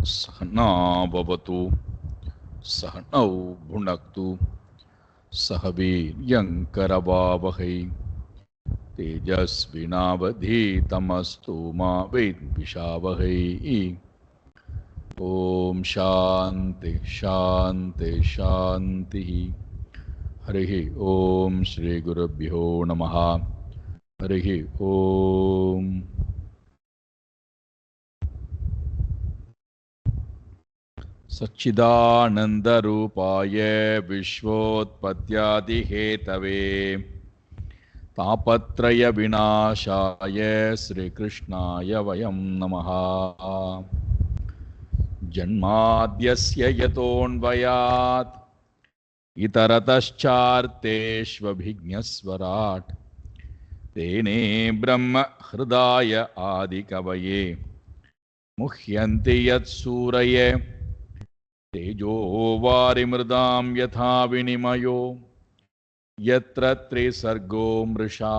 सहना भवतु सहनौ भुनक्तु सह वीर्यङ्करवावहै तेजस्विनावधीतमस्तु मा विद्विषावहै। ॐ शान्ति शान्ति शान्तिः। हरिः ॐ श्रीगुरुभ्यो नमः। हरिः ॐ। सच्चिदानन्दरूपाय विश्वोत्पत्त्यादिहेतवे तापत्रयविनाशाय श्रीकृष्णाय वयं नमः। जन्माद्यस्य यतोऽन्वयात् इतरतश्चार्तेष्वभिज्ञस्वराट् तेने ब्रह्म हृदाय आदिकवये मुह्यन्ति यत्सूरये तेजो वारिमृदां यथा विनिमयो यत्र त्रिसर्गो मृषा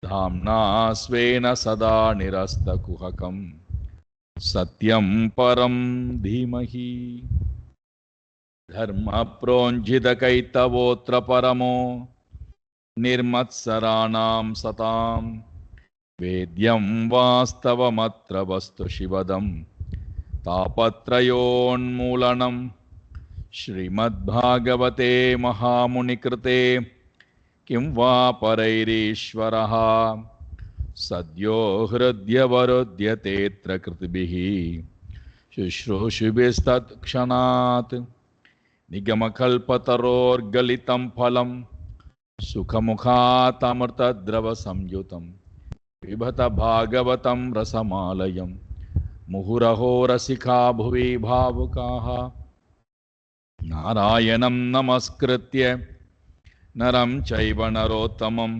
धाम्ना स्वेन सदा निरस्तकुहकं सत्यं परं धीमहि। धर्मप्रोञ्झितकैतवोऽत्र परमो निर्मत्सराणां सतां वेद्यं वास्तवमत्र वस्तु शिवदं तापत्रयोन्मूलनं श्रीमद्भागवते महामुनिकृते किं वा परैरीश्वरः सद्यो हृद्यवरुध्यतेऽत्र कृतिभिः शुश्रूषुभिस्तत्क्षणात् निगमकल्पतरोर्गलितं फलं सुखमुखातमृतद्रवसंयुतं पिबत भागवतं रसमालयं मुहुरहो रसिका भुवि भावुकाः नारायणं नमस्कृत्य नरं चैव नरोत्तमं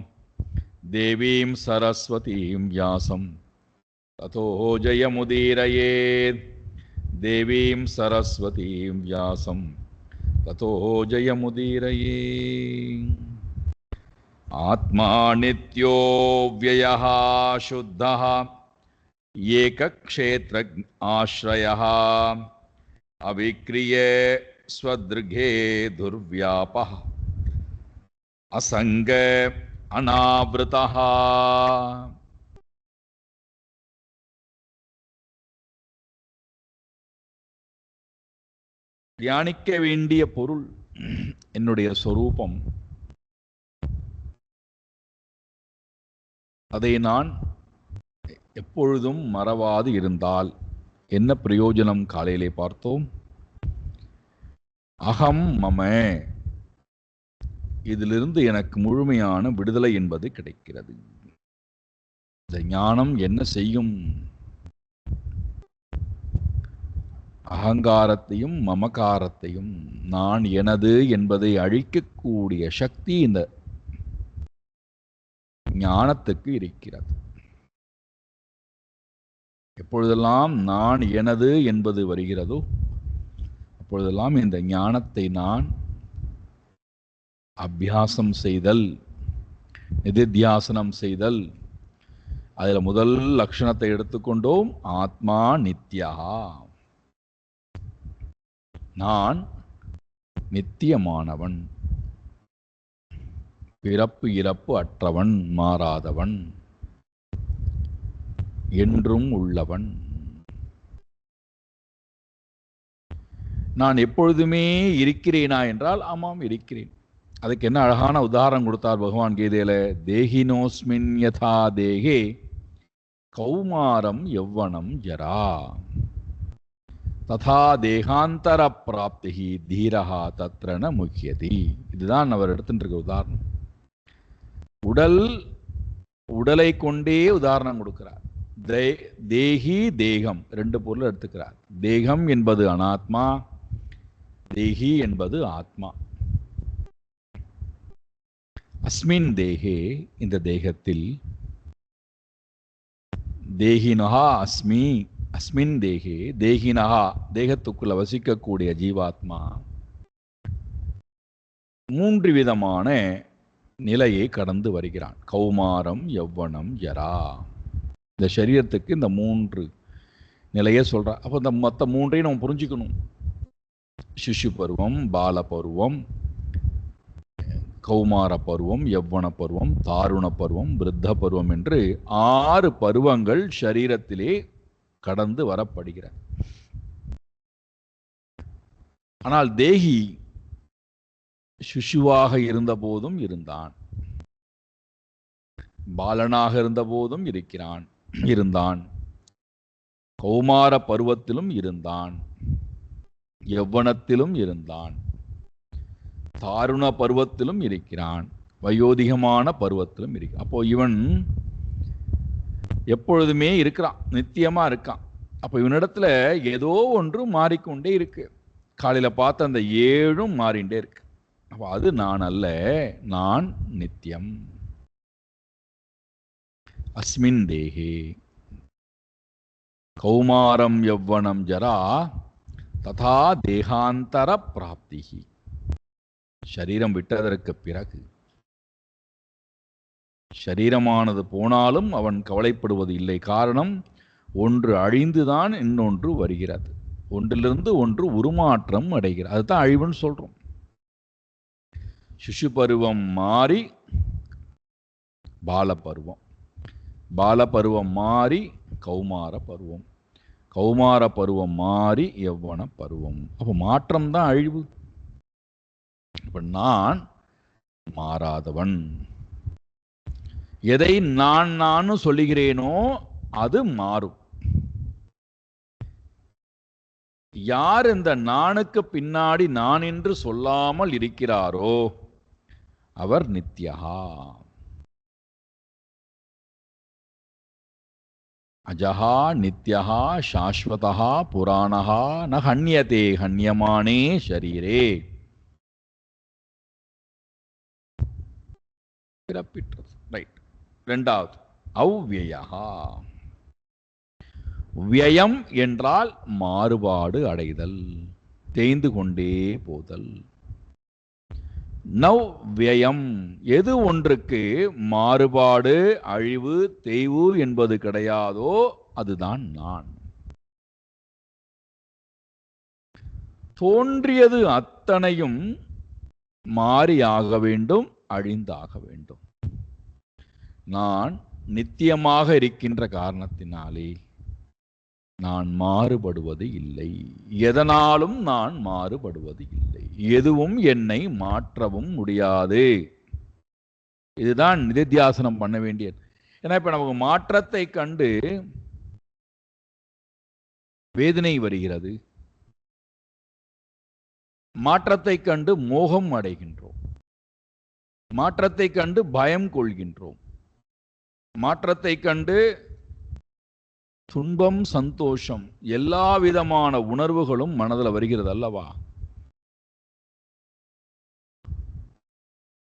देवीं सरस्वतीं व्यासं ततो जयमुदीरयेत्। देवीं सरस्वतीं व्यासं ततो जयमुदीरयेत्। आत्मा नित्यो व्ययः शुद्धः एकक्षेत्र आश्रयः अविक्रिये स्वदृघे दुर्व्यापः असंग अनावृतः। தியானிக்க வேண்டிய பொருள் என்னுடைய சொரூபம். அதை நான் எப்பொழுதும் மறவாது இருந்தால் என்ன பிரயோஜனம்? காலையிலே பார்த்தோம். அகம் மம, இதிலிருந்து எனக்கு முழுமையான விடுதலை என்பது கிடைக்கிறது. இந்த ஞானம் என்ன செய்யும்? அகங்காரத்தையும் மமகாரத்தையும் நான் எனது என்பதை அழிக்கக்கூடிய சக்தி இந்த ஞானத்துக்கு இருக்கிறது. எப்பொழுதெல்லாம் நான் எனது என்பது வருகிறதோ அப்பொழுதெல்லாம் இந்த ஞானத்தை நான் அபியாசம் செய்தல், நிதித்தியாசனம் செய்தல். அதில் முதல் லட்சணத்தை எடுத்துக்கொண்டோம், ஆத்மா நித்யா. நான் நித்தியமானவன், பிறப்பு இறப்பு அற்றவன், மாறாதவன், என்றும் உள்ளவன். நான் எப்பொழுதுமே இருக்கிறேனா என்றால் ஆமாம் இருக்கிறேன். அதுக்கு என்ன அழகான உதாரணம் கொடுத்தார் பகவான் கீதையில. தேகினோஸ்மின் யதா தேகே கௌமாரம் யௌவனம் ஜரா ததா தேகாந்தர பிராப்தி தீரஹா தத்ர ந முக்கியதி. இதுதான் அவர் எடுத்துட்டு இருக்க உதாரணம். உடலை கொண்டே உதாரணம் கொடுக்கிறார். தேகி தேகம் ரெண்டு பொருள் எடுத்துக்கிறார். தேகம் என்பது அனாத்மா, தேகி என்பது ஆத்மா. அஸ்மின் தேகே, இந்த தேகத்தில், தேகினஹா அஸ்மி, அஸ்மின் தேகே தேகினஹா, தேகத்துக்குள்ள வசிக்கக்கூடிய ஜீவாத்மா மூன்று விதமான நிலையை கடந்து வருகிறான். கௌமாரம் யௌவனம் ஜரா. இந்த சரீரத்துக்கு இந்த மூன்று நிலையை சொல்கிறார். அப்போ இந்த மற்ற மூன்றையும் நம்ம புரிஞ்சுக்கணும். சிசு பருவம், பால பருவம், கௌமார பருவம், யவ்வன பருவம், தாருண பருவம், விருத்த பருவம் என்று 6 பருவங்கள் சரீரத்திலே கடந்து வரப்படுகிறது. ஆனால் தேகி சிசுவாக இருந்த போதும் இருந்தான், பாலனாக இருந்த போதும் இருந்தான், கௌமார பருவத்திலும் இருந்தான், யவ்வனத்திலும் இருந்தான், தாருண பருவத்திலும் இருக்கிறான், வயோதிகமான பருவத்திலும் இருக்கிறான். அப்போ இவன் எப்பொழுதுமே இருக்கிறான், நித்தியமா இருக்கான். அப்போ இவனிடத்துல ஏதோ ஒன்று மாறிக்கொண்டே இருக்கு. காலையில் பார்த்த அந்த 7 மாறிண்டே இருக்கு. அப்போ அது நான் அல்ல, நான் நித்தியம். அஸ்மின் தேகே கௌமாரம் யவ்வனம் ஜரா ததா தேகாந்தர பிராப்தி. சரீரம் விட்டதற்கு பிறகு சரீரமானது போனாலும் அவன் கவலைப்படுவது இல்லை. காரணம், ஒன்று அழிந்துதான் இன்னொன்று வருகிறது, ஒன்றிலிருந்து ஒன்று உருமாற்றம் அடைகிறது. அதுதான் அழிவுன்னு சொல்றோம். சிசு பருவம் மாறி பாலபருவம், பாலபருவம் மாறி கௌமார பருவம், கௌமார பருவம் மாறி யவ்வன பருவம். அப்போ மாற்றம் தான் அழிவு. இப்ப நான் மாறாதவன். எதை நான் சொல்லுகிறேனோ அது மாறும். யார் இந்த நானுக்கு பின்னாடி நான் என்று சொல்லாமல் இருக்கிறாரோ அவர் நித்யஹா. அஜஹா நித்யஹா சாஸ்வதஹா புராணஹா ந ஹன்யதே ஹன்யமானே ஷரீரே. ரைட். இரண்டாவது அவ்வியஹா. வியம் என்றால் மாறுபாடு அடைதல், தேய்ந்து கொண்டே போதல். நவ் வியம், எது ஒன்றுக்கு மாறுபாடு, அழிவு, தேய்வு என்பது கிடையாதோ அதுதான் நான். தோன்றியது அத்தனையும் மாறியாக வேண்டும், அழிந்தாக வேண்டும். நான் நித்தியமாக இருக்கின்ற காரணத்தினாலே நான் மாறுபடுவது இல்லை, எதனாலும் நான் மாறுபடுவது இல்லை, எதுவும் என்னை மாற்றவும் முடியாது. இதுதான் நிதித்தியாசனம் பண்ண வேண்டியது. ஏன்னா இப்ப நமக்கு மாற்றத்தை கண்டு வேதனை வருகிறது, மாற்றத்தை கண்டு மோகம் அடைகின்றோம், மாற்றத்தை கண்டு பயம் கொள்கின்றோம், மாற்றத்தை கண்டு துன்பம், சந்தோஷம், எல்லா விதமான உணர்வுகளும் மனதில் வருகிறது அல்லவா?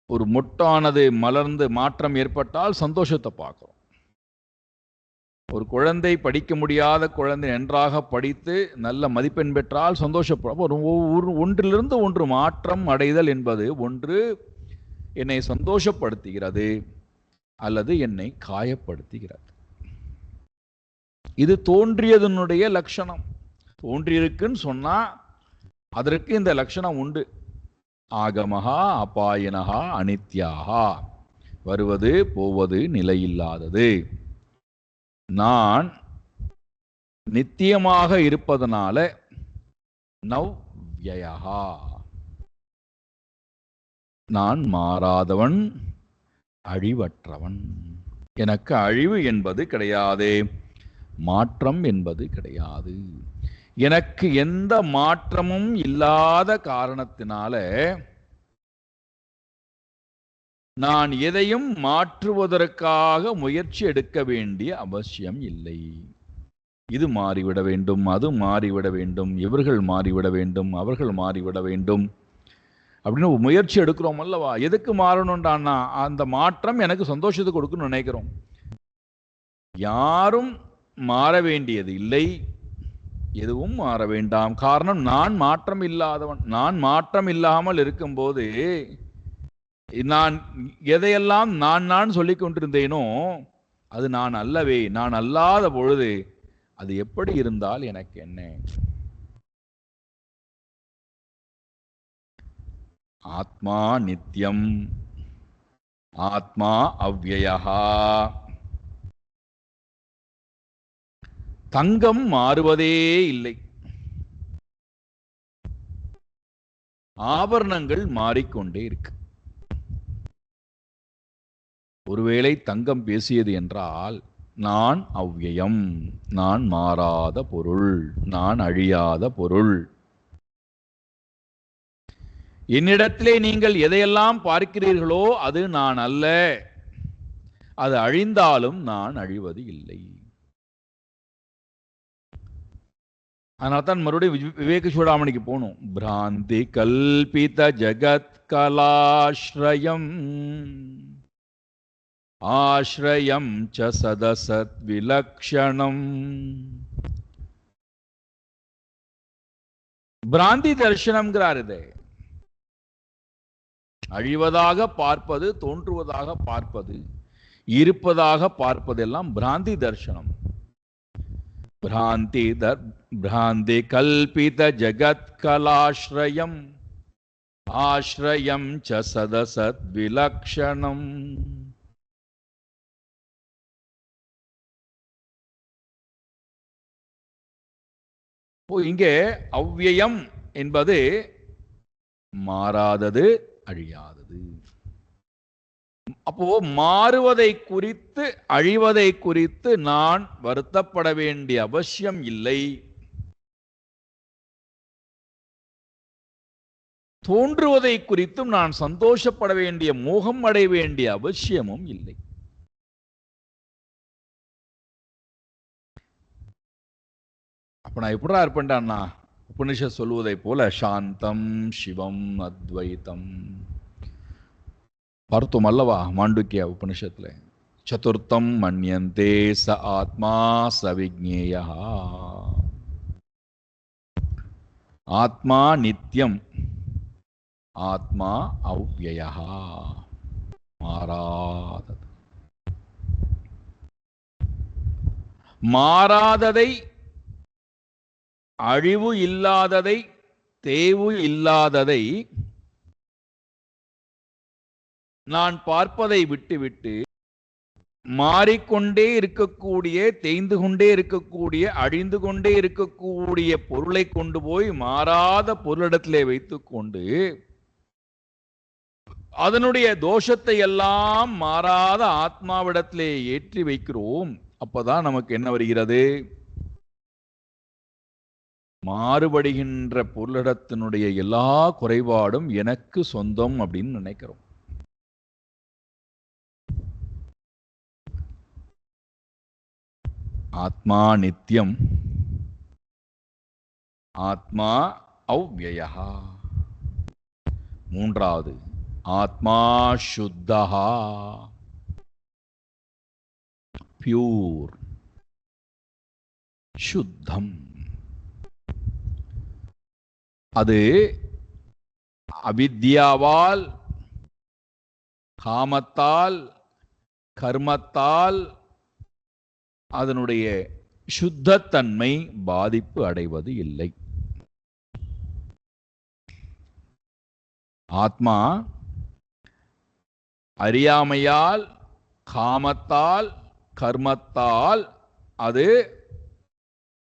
ஒரு மொட்டானது மலர்ந்து மாற்றம் ஏற்பட்டால் சந்தோஷத்தை பார்க்கிறோம். ஒரு குழந்தை படிக்க முடியாத குழந்தை நன்றாக படித்து நல்ல மதிப்பெண் பெற்றால் சந்தோஷப்படும். ஒன்றிலிருந்து ஒன்று மாற்றம் அடைதல் என்பது ஒன்று என்னை சந்தோஷப்படுத்துகிறது அல்லது என்னை காயப்படுத்துகிறது. இது தோன்றியதனுடைய லட்சணம். தோன்றியிருக்குன்னு சொன்னா அதற்கு இந்த லட்சணம் உண்டு. ஆகமஹா அபாயனஹா அனித்யாஹா, வருவது போவது நிலையில்லாதது. நான் நித்தியமாக இருப்பதனால நவ்யயஹா, நான் மாறாதவன், அழிவற்றவன். எனக்கு அழிவு என்பது கிடையாது, மாற்றம் என்பது கிடையாது. எனக்கு எந்த மாற்றமும் இல்லாத காரணத்தினால நான் எதையும் மாற்றுவதற்காக முயற்சி எடுக்க வேண்டிய அவசியம் இல்லை. இது மாறிவிட வேண்டும், அது மாறிவிட வேண்டும், இவர்கள் மாறிவிட வேண்டும், அவர்கள் மாறிவிட வேண்டும் அப்படின்னு முயற்சி எடுக்கிறோம் அல்லவா? எதுக்கு மாறணும்டான்னா அந்த மாற்றம் எனக்கு சந்தோஷத்தை கொடுக்கணும்னு நினைக்கிறோம். யாரும் மாற வேண்டியது இல்லை, எதுவும் மாற வேண்டாம். காரணம், நான் மாற்றம் இல்லாதவன். நான் மாற்றம் இல்லாமல் இருக்கும்போது நான் எதையெல்லாம் நான் சொல்லிக் கொண்டிருந்தேனோ அது நான் அல்லவே. நான் அல்லாத பொழுது அது எப்படி இருந்தால் எனக்கு என்ன? ஆத்மா நித்யம், ஆத்மா அவ்யயா. தங்கம் மாறுவதே இல்லை, ஆபரணங்கள் மாறிக்கொண்டே இருக்கு. ஒருவேளை தங்கம் பேசியது என்றால், நான் அவ்யயம், நான் மாறாத பொருள், நான் அழியாத பொருள். என்னிடத்திலே நீங்கள் எதையெல்லாம் பார்க்கிறீர்களோ அது நான் அல்ல, அது அழிந்தாலும் நான் அழிவது இல்லை. அதனால்தான் மறுபடியும் விவேக சூடாமணிக்கு போகணும். பிராந்தி கல்பித ஜகத் கலாஸ்ரயம் ஆஸ்ரயம் ச சதசத் விலக்ஷணம். பிராந்தி தர்சனம்ங்கிறார். இது அழிவதாக பார்ப்பது, தோன்றுவதாக பார்ப்பது, இருப்பதாக பார்ப்பதெல்லாம் பிராந்தி தர்சனம். பிராந்தி கல்பித ஜகத் கலாஸ்ரயம் ஆஸ்ரயம் ச சதசத் விலக்ஷணம். இங்கே அவ்யயம் என்பது மாறாதது, அழியாதது. அப்போ மாறுவதை குறித்து, அழிவதை குறித்து நான் வருத்தப்பட வேண்டிய அவசியம் இல்லை. தோன்றுவதை குறித்தும் நான் சந்தோஷப்பட வேண்டிய, மோகம் அடைய வேண்டிய அவசியமும் இல்லை. அப்ப நான் எப்படா இருப்பேன்டான்னா, உபனிஷத் சொல்வதை போல சாந்தம் சிவம் அத்வைத்தம் பார்த்தோம் அல்லவா மாண்டூக்கிய உபனிஷத்துல. சதுர்த்தம் மன்யந்தே ச ஆத்மா சவிஜ்ஞேய. ஆத்மா நித்யம், ஆத்மா அவ்யய, மாறாதது. மாறாததை, அழிவு இல்லாததை, தேவு இல்லாததை நான் பார்ப்பதை விட்டுவிட்டு மாறிக்கொண்டே இருக்கக்கூடிய, தேய்ந்து கொண்டே இருக்கக்கூடிய, அழிந்து கொண்டே இருக்கக்கூடிய பொருளை கொண்டு போய் மாறாத பொருளிடத்திலே வைத்துக் கொண்டு அதனுடைய தோஷத்தை எல்லாம் மாறாத ஆத்மாவிடத்திலே ஏற்றி வைக்கிறோம். அப்பதான் நமக்கு என்ன வருகிறது? மாறுபடுகின்ற பொருளிடத்தினுடைய எல்லா குறைபாடும் எனக்கு சொந்தம் அப்படின்னு நினைக்கிறோம். ஆத்மா நித்யம், ஆத்மா அவ்யயா. மூன்றாவது, ஆத்மா சுத்தஹா, பியூர், சுத்தம். அது அவித்யாவால், காமத்தால், கர்மத்தால் அதனுடைய சுத்தத்தன்மை பாதிப்பு அடைவது இல்லை. ஆத்மா அறியாமையால், காமத்தால், கர்மத்தால் அது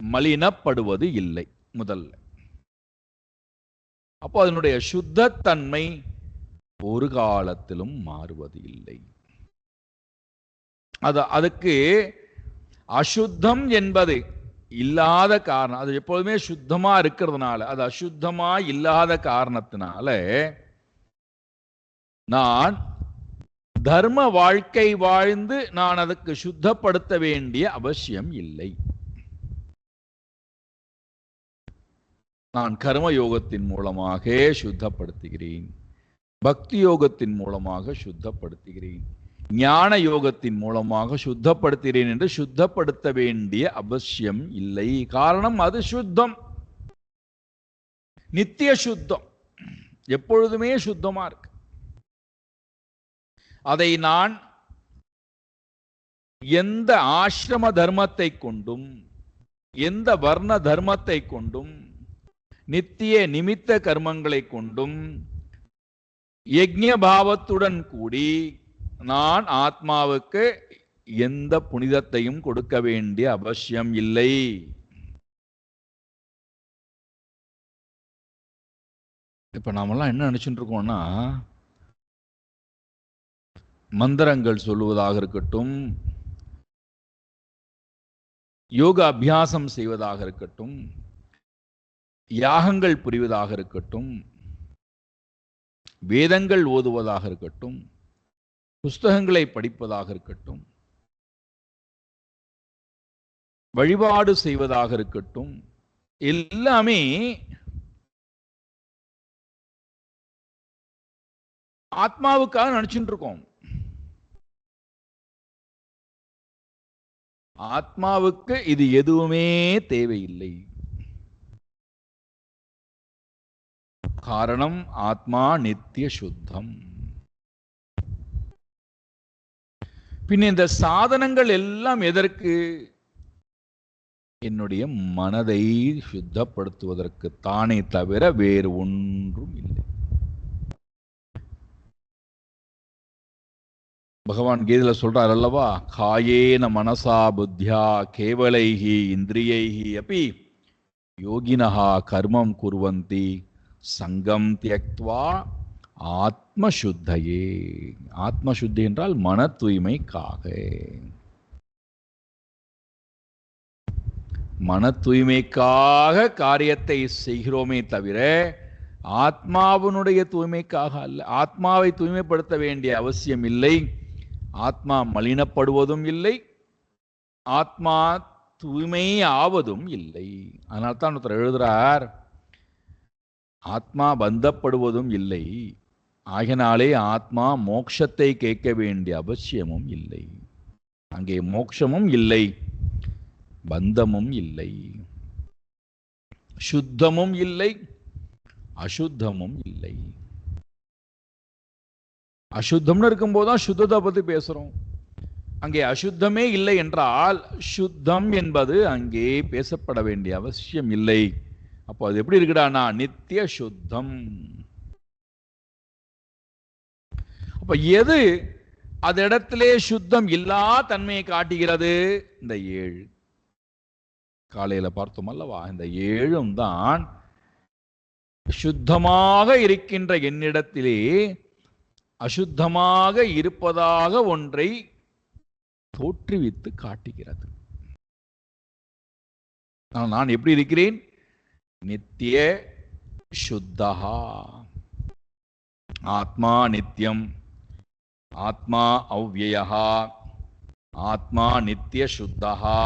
மலினப்படுவது இல்லை முதல்ல. அப்போ அதனுடைய சுத்தத்தன்மை ஒரு காலத்திலும் மாறுவது இல்லை. அதுக்கு அசுத்தம் என்பது இல்லாத காரணம். அது எப்போதுமே சுத்தமா இருக்கிறதுனால, அது அசுத்தமா இல்லாத காரணத்தினால நான் தர்ம வாழ்க்கை வாழ்ந்து நான் அதுக்கு சுத்தப்படுத்த வேண்டிய அவசியம் இல்லை. நான் கர்ம யோகத்தின் மூலமாக சுத்தப்படுத்துகிறேன், பக்தி யோகத்தின் மூலமாக சுத்தப்படுத்துகிறேன், ஞான யோகத்தின் மூலமாக சுத்தப்படுத்துகிறேன் என்று சுத்தப்படுத்த வேண்டிய அவசியம் இல்லை. காரணம் அது சுத்தம், நித்திய சுத்தம், எப்பொழுதுமே சுத்தமா இருக்கு. அதை நான் எந்த ஆசிரம தர்மத்தை கொண்டும், எந்த வர்ண தர்மத்தை கொண்டும் நித்திய நிமித்த கர்மங்களை கொண்டும் யஜ்ஞ பாவத்துடன் கூடி நான் ஆத்மாவுக்கு எந்த புனிதத்தையும் கொடுக்க வேண்டிய அவசியம் இல்லை. இப்ப நாமெல்லாம் என்ன நினைச்சுட்டு இருக்கோம்னா, மந்திரங்கள் சொல்லுவதாக இருக்கட்டும், யோக அபியாசம் செய்வதாக இருக்கட்டும், யாகங்கள் புரிவதாக இருக்கட்டும், வேதங்கள் ஓதுவதாக இருக்கட்டும், புஸ்தகங்களை படிப்பதாக இருக்கட்டும், வழிபாடு செய்வதாக இருக்கட்டும், எல்லாமே ஆத்மாவுக்காக நினைச்சுட்டு இருக்கோம். ஆத்மாவுக்கு இது எதுவுமே தேவையில்லை. காரணம் ஆத்மா நித்திய சுத்தம். பின் இந்த சாதனங்கள் எல்லாம் எதற்கு? என்னுடைய மனதை சுத்தப்படுத்துவதற்கு தானே தவிர வேறு ஒன்றும் இல்லை. பகவான் கீதையில சொல்றார் அல்லவா, காயேன மனசா புத்தியா கேவலைஹி இந்திரியைஹி அப்பி யோகினஹா கர்மம் குர்வந்தி சங்கம் தியக்த்வா ஆத்மசுத்தையே. ஆத்மசுத்தி என்றால் மன தூய்மைக்காக. மன தூய்மைக்காக காரியத்தை செய்கிறோமே தவிர ஆத்மாவினுடைய தூய்மைக்காக அல்ல. ஆத்மாவை தூய்மைப்படுத்த வேண்டிய அவசியம் இல்லை. ஆத்மா மலினப்படுவதும் இல்லை, ஆத்மா தூய்மை ஆவதும் இல்லை. அதனால்தான் ஒருத்தர் எழுதுறார், ஆத்மா பந்தப்படுவதும் இல்லை, ஆகினாலே ஆத்மா மோட்சத்தை கேட்க வேண்டிய அவசியமும் இல்லை. அங்கே மோட்சமும் இல்லை, பந்தமும் இல்லை, சுத்தமும் இல்லை, அசுத்தமும் இல்லை. அசுத்தம்னு இருக்கும்போதுதான் சுத்தத்தை பத்தி பேசுறோம். அங்கே அசுத்தமே இல்லை என்றால் சுத்தம் என்பது அங்கே பேசப்பட வேண்டிய அவசியம் இல்லை. அப்போ அது எப்படி இருக்குடானா நித்திய சுத்தம். அப்ப எது அது இடத்திலே சுத்தம் இல்லா தன்மையை காட்டுகிறது? இந்த 7 காலையில பார்த்தோம் அல்லவா, இந்த 7ம் தான் சுத்தமாக இருக்கின்ற என்னிடத்திலே அசுத்தமாக இருப்பதாக ஒன்றை தோற்றுவித்து காட்டுகிறது. நான் எப்படி இருக்கிறேன்? நித்திய சுத்தஹா. ஆத்மா நித்தியம், ஆத்மா அவ்யயஹா, ஆத்மா நித்திய சுத்தஹா.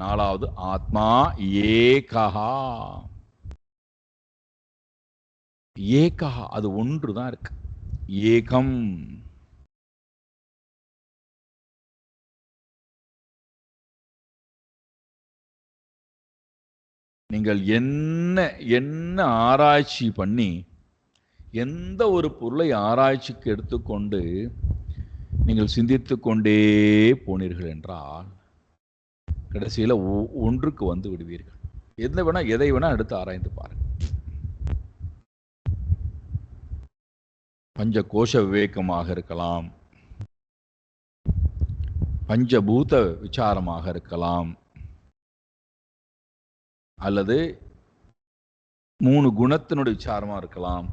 4வது ஆத்மா ஏகஹா. ஏகஹா அது ஒன்றுதான் இருக்கு. ஏகம். நீங்கள் என்ன ஆராய்ச்சி பண்ணி எந்த ஒரு பொருளை ஆராய்ச்சிக்கு எடுத்துக்கொண்டு நீங்கள் சிந்தித்து கொண்டே போனீர்கள் என்றால் கடைசியில் ஒன்றுக்கு வந்து விடுவீர்கள். எதை வேணா எடுத்து ஆராய்ந்து பாருங்கள். பஞ்ச கோஷ விவேகமாக இருக்கலாம், பஞ்சபூத விசாரமாக இருக்கலாம், அல்லது 3 குணத்தினுடைய விசாரமா இருக்கலாம்.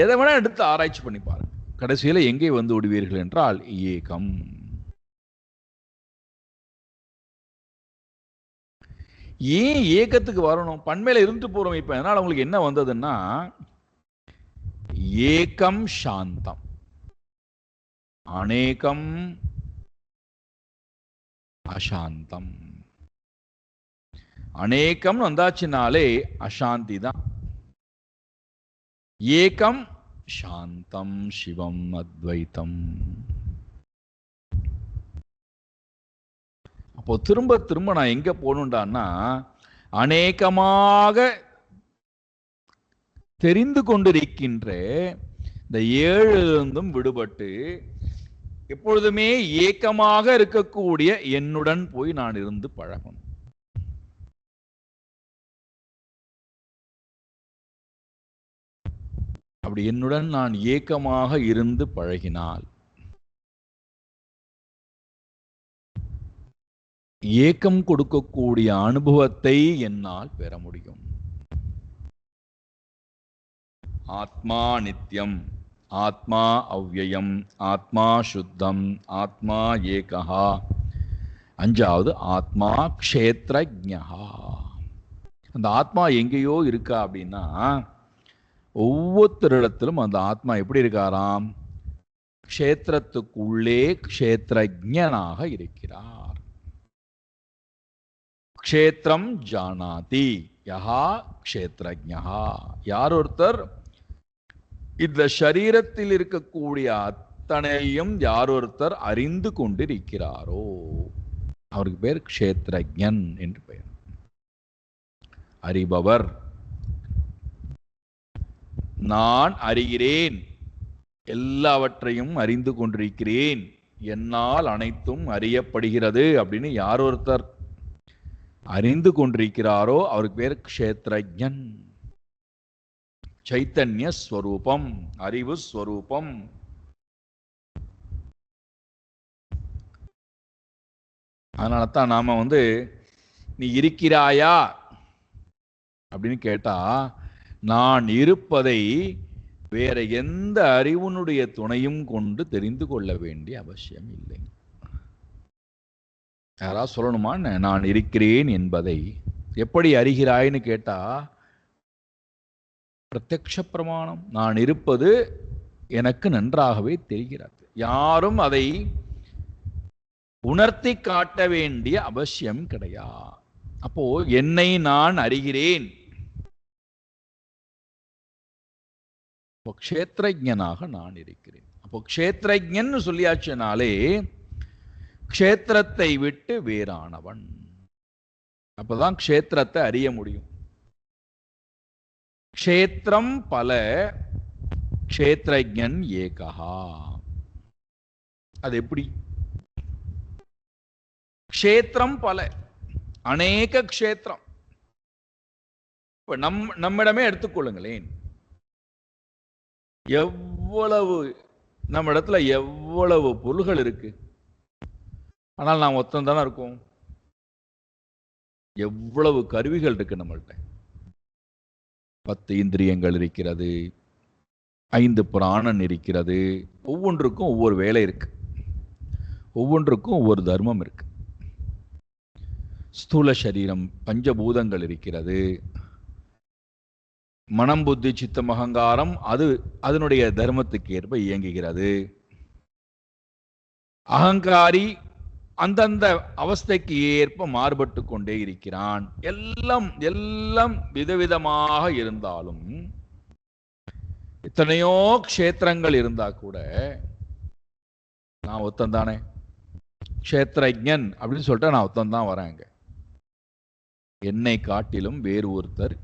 எதை வேணா எடுத்து ஆராய்ச்சி பண்ணி பாருங்க. கடைசியில எங்கே வந்து விடுவீர்கள் என்றால் ஏகம். ஏன் ஏகத்துக்கு வரணும்? பண்மையில இருந்துட்டு போறோம். இப்ப அதனால உங்களுக்கு என்ன வந்ததுன்னா ஏகம் சாந்தம், அநேகம் அசாந்தம். அநேகம் வந்தாச்சுனாலே அசாந்தி தான். ஏகம் சாந்தம் சிவம் அத்வைத்தம். அப்போ திரும்ப திரும்ப நான் எங்க போகணுண்டான்னா அநேகமாக தெரிந்து கொண்டிருக்கின்ற இந்த 7லிருந்தும் விடுபட்டு எப்பொழுதுமே ஏக்கமாக இருக்கக்கூடிய என்னுடன் போய் நான் இருந்து பழகணும். அப்படி என்னுடன் நான் ஏக்கமாக இருந்து பழகினால், ஏக்கம் கொடுக்கக்கூடிய அனுபவத்தை என்னால் பெற முடியும். ஆத்மா நித்தியம், ஆத்மா அவ்யயம், ஆத்மா சுத்தம், ஆத்மா ஏகஹா. அஞ்சாவது ஆத்மா க்ஷேத்ரஜ்ஞா. அந்த ஆத்மா எங்கேயோ இருக்கா அப்படின்னா, ஒவ்வொருத்தரிடத்திலும் அந்த ஆத்மா எப்படி இருக்காராம்? க்ஷேத்திரத்துக்குள்ளே க்ஷேத்ரஜ்ஞனாக இருக்கிறார். க்ஷேத்திரம் ஜானாதி யஹா க்ஷேத்ரஜ்ஞா. யார் ஒருத்தர் இந்த சரீரத்தில் இருக்கக்கூடிய அத்தனையும் யார் ஒருத்தர் அறிந்து கொண்டிருக்கிறாரோ அவருக்கு பேர் க்ஷேத்ரஜ்ஞன் என்று பெயர். அறிபவர். நான் அறிகிறேன், எல்லாவற்றையும் அறிந்து கொண்டிருக்கிறேன், என்னால் அனைத்தும் அறியப்படுகிறது அப்படின்னு யார் ஒருத்தர் அறிந்து கொண்டிருக்கிறாரோ அவருக்கு பேர் க்ஷேத்ரஜ்ஞன். சைத்தன்ய ஸ்வரூபம், அறிவு ஸ்வரூபம். அதனால தான் நாம நீ இருக்கிறாயா அப்படின்னு கேட்டா, நான் இருப்பதை வேற எந்த அறிவுனுடைய துணையும் கொண்டு தெரிந்து கொள்ள வேண்டிய அவசியம் இல்லை. யாராவது சொல்லணுமா? நான் இருக்கிறேன் என்பதை எப்படி அறிகிறாய்னு கேட்டா, பிரத்யக்ஷ பிரமாணம். நான் இருப்பது எனக்கு நன்றாகவே தெரிகிறது. யாரும் அதை உணர்த்தி காட்ட வேண்டிய அவசியம் கிடையாது. அப்போ என்னை நான் அறிகிறேன். க்ஷேத்ரஜ்ஞனாக நான் இருக்கிறேன். அப்போ க்ஷேத்ரஜ்ஞன் சொல்லியாச்சுனாலே க்ஷேத்திரத்தை விட்டு வேறானவன். அப்பதான் க்ஷேத்திரத்தை அறிய முடியும். க்ஷேத்திரம் பல, க்ஷேத்ரஜ்ஞன் ஏகஹா. அது எப்படி? க்ஷேத்திரம் பல, அநேக க்ஷேத்திரம். இப்ப நம்மிடமே எடுத்துக்கொள்ளுங்களேன். எவ்வளவு நம்ம இடத்துல எவ்வளவு பொருள்கள் இருக்கு, ஆனால் நாம் ஒத்தம் தானே இருக்கோம். எவ்வளவு கருவிகள் இருக்கு நம்மள்கிட்ட. 10 இந்திரியங்கள் இருக்கிறது, 5 பிராணன் இருக்கிறது. ஒவ்வொன்றுக்கும் ஒவ்வொரு வேலை இருக்கு, ஒவ்வொன்றுக்கும் ஒவ்வொரு தர்மம் இருக்கு. ஸ்தூல சரீரம், பஞ்சபூதங்கள் இருக்கிறது. மனம், புத்தி, சித்தம், அகங்காரம் அது அதனுடைய தர்மத்துக்கு ஏற்ப இயங்குகிறது. அகங்காரி அந்தந்த அவஸ்தைக்கு ஏற்ப மாறுபட்டு கொண்டே இருக்கிறான். எல்லாம் எல்லாம் விதவிதமாக இருந்தாலும், இத்தனையோ க்ஷேத்திரங்கள் இருந்தா கூட நான் ஒத்தந்தானே க்ஷேத்ரஜ்ஞன் அப்படின்னு சொல்லிட்டு நான் ஒத்தந்தான் வரேங்க. என்னை காட்டிலும் வேறு ஒருத்தர்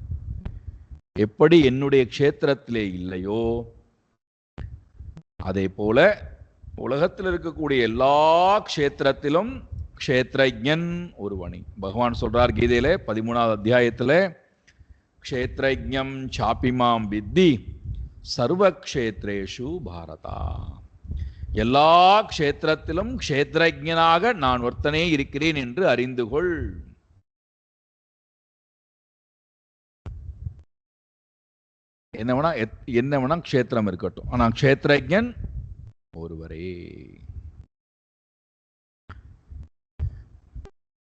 எப்படி என்னுடைய க்ஷேத்திரத்திலே இல்லையோ, அதே போல உலகத்தில் இருக்கக்கூடிய எல்லா க்ஷேத்திரத்திலும் க்ஷேத்ரஜ்ஞன் ஒருவனி. பகவான் சொல்றார் கீதையில 13வது அத்தியாயத்துல, க்ஷேத்ரஜ்ஞம் சாபிமாம் வித்தி சர்வ க்ஷேத்ரேஷு பாரதா. எல்லா க்ஷேத்திரத்திலும் க்ஷேத்ரஜ்ஞனாக நான் ஒருத்தனே இருக்கிறேன் என்று அறிந்து கொள். என்ன வேணா க்ஷேத்திரம் இருக்கட்டும், ஆனா க்ஷேத்ரஜ்ஞன் ஒருவரே.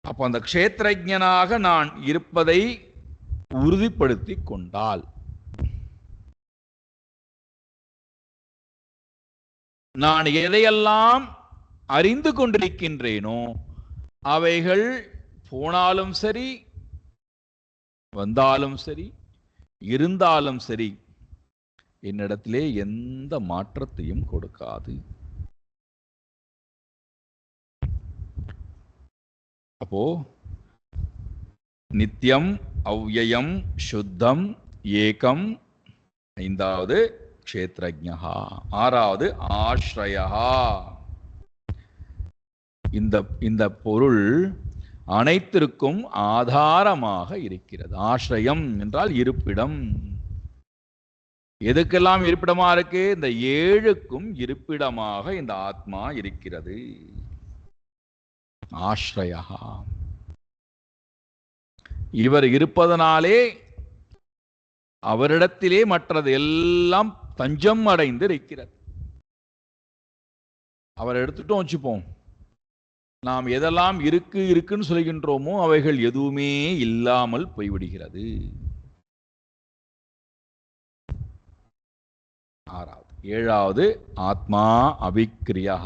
அப்ப அந்த க்ஷேத்ரஜ்ஞனாக நான் இருப்பதை உறுதிப்படுத்தி கொண்டால், நான் எதையெல்லாம் அறிந்து கொண்டிருக்கின்றேனோ அவைகள் போனாலும் சரி, வந்தாலும் சரி, இருந்தாலும் சரி, என்னிடத்திலே எந்த மாற்றத்தையும் கொடுக்காது. அப்போ நித்தியம், அவ்யயம், சுத்தம், ஏகம். 5வது க்ஷேத்ரஜ்ஞா. 6வது ஆஸ்ரயா. இந்த பொருள் அனைத்திற்கும் ஆதாரமாக இருக்கிறது. ஆஸ்ரயம் என்றால் இருப்பிடம். எதுக்கெல்லாம் இருப்பிடமா இருக்கு? இந்த 7க்கும் இருப்பிடமாக இந்த ஆத்மா இருக்கிறது. ஆஸ்ரயா. இவர் இருப்பதனாலே அவரிடத்திலே மற்றது எல்லாம் தஞ்சம் அடைந்து இருக்கிறது. அவர் எடுத்துட்டோம் வச்சுப்போம், நாம் எதெல்லாம் இருக்குன்னு சொல்கின்றோமோ அவைகள் எதுவுமே இல்லாமல் போய்விடுகிறது. 6வது. 7வது ஆத்மா அவிக்ரியா.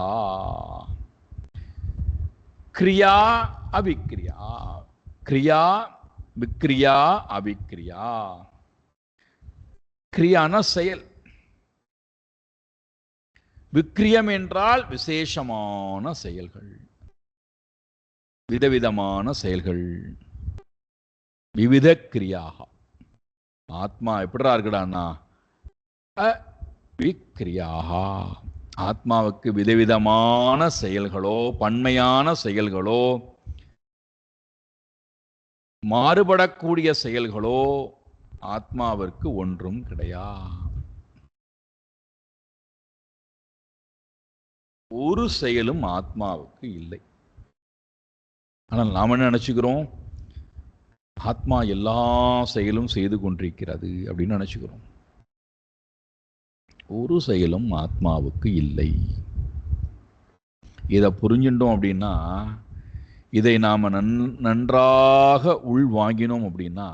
கிரியா அவிக்ரியா. கிரியா விக்ரியா அவிக்ரியா. கிரியான செயல், விக்ரியம் என்றால் விசேஷமான செயல்கள், விதவிதமான செயல்கள், விவித கிரியாக. ஆத்மா எப்படிடா இருக்குடான்னா அவிக்ரியாக. ஆத்மாவுக்கு விதவிதமான செயல்களோ பன்மையான செயல்களோ மாறுபடக்கூடிய செயல்களோ ஆத்மாவிற்கு ஒன்றும் கிடையாது. ஒரு செயலும் ஆத்மாவுக்கு இல்லை. ஆனால் நாம் என்ன நினைச்சுக்கிறோம்? ஆத்மா எல்லா செயலும் செய்து கொண்டிருக்கிறது அப்படின்னு நினைச்சுக்கிறோம். ஒரு செயலும் ஆத்மாவுக்கு இல்லை. இதை புரிஞ்சுட்டோம் அப்படின்னா, இதை நாம நன்றாக உள் வாங்கினோம் அப்படின்னா,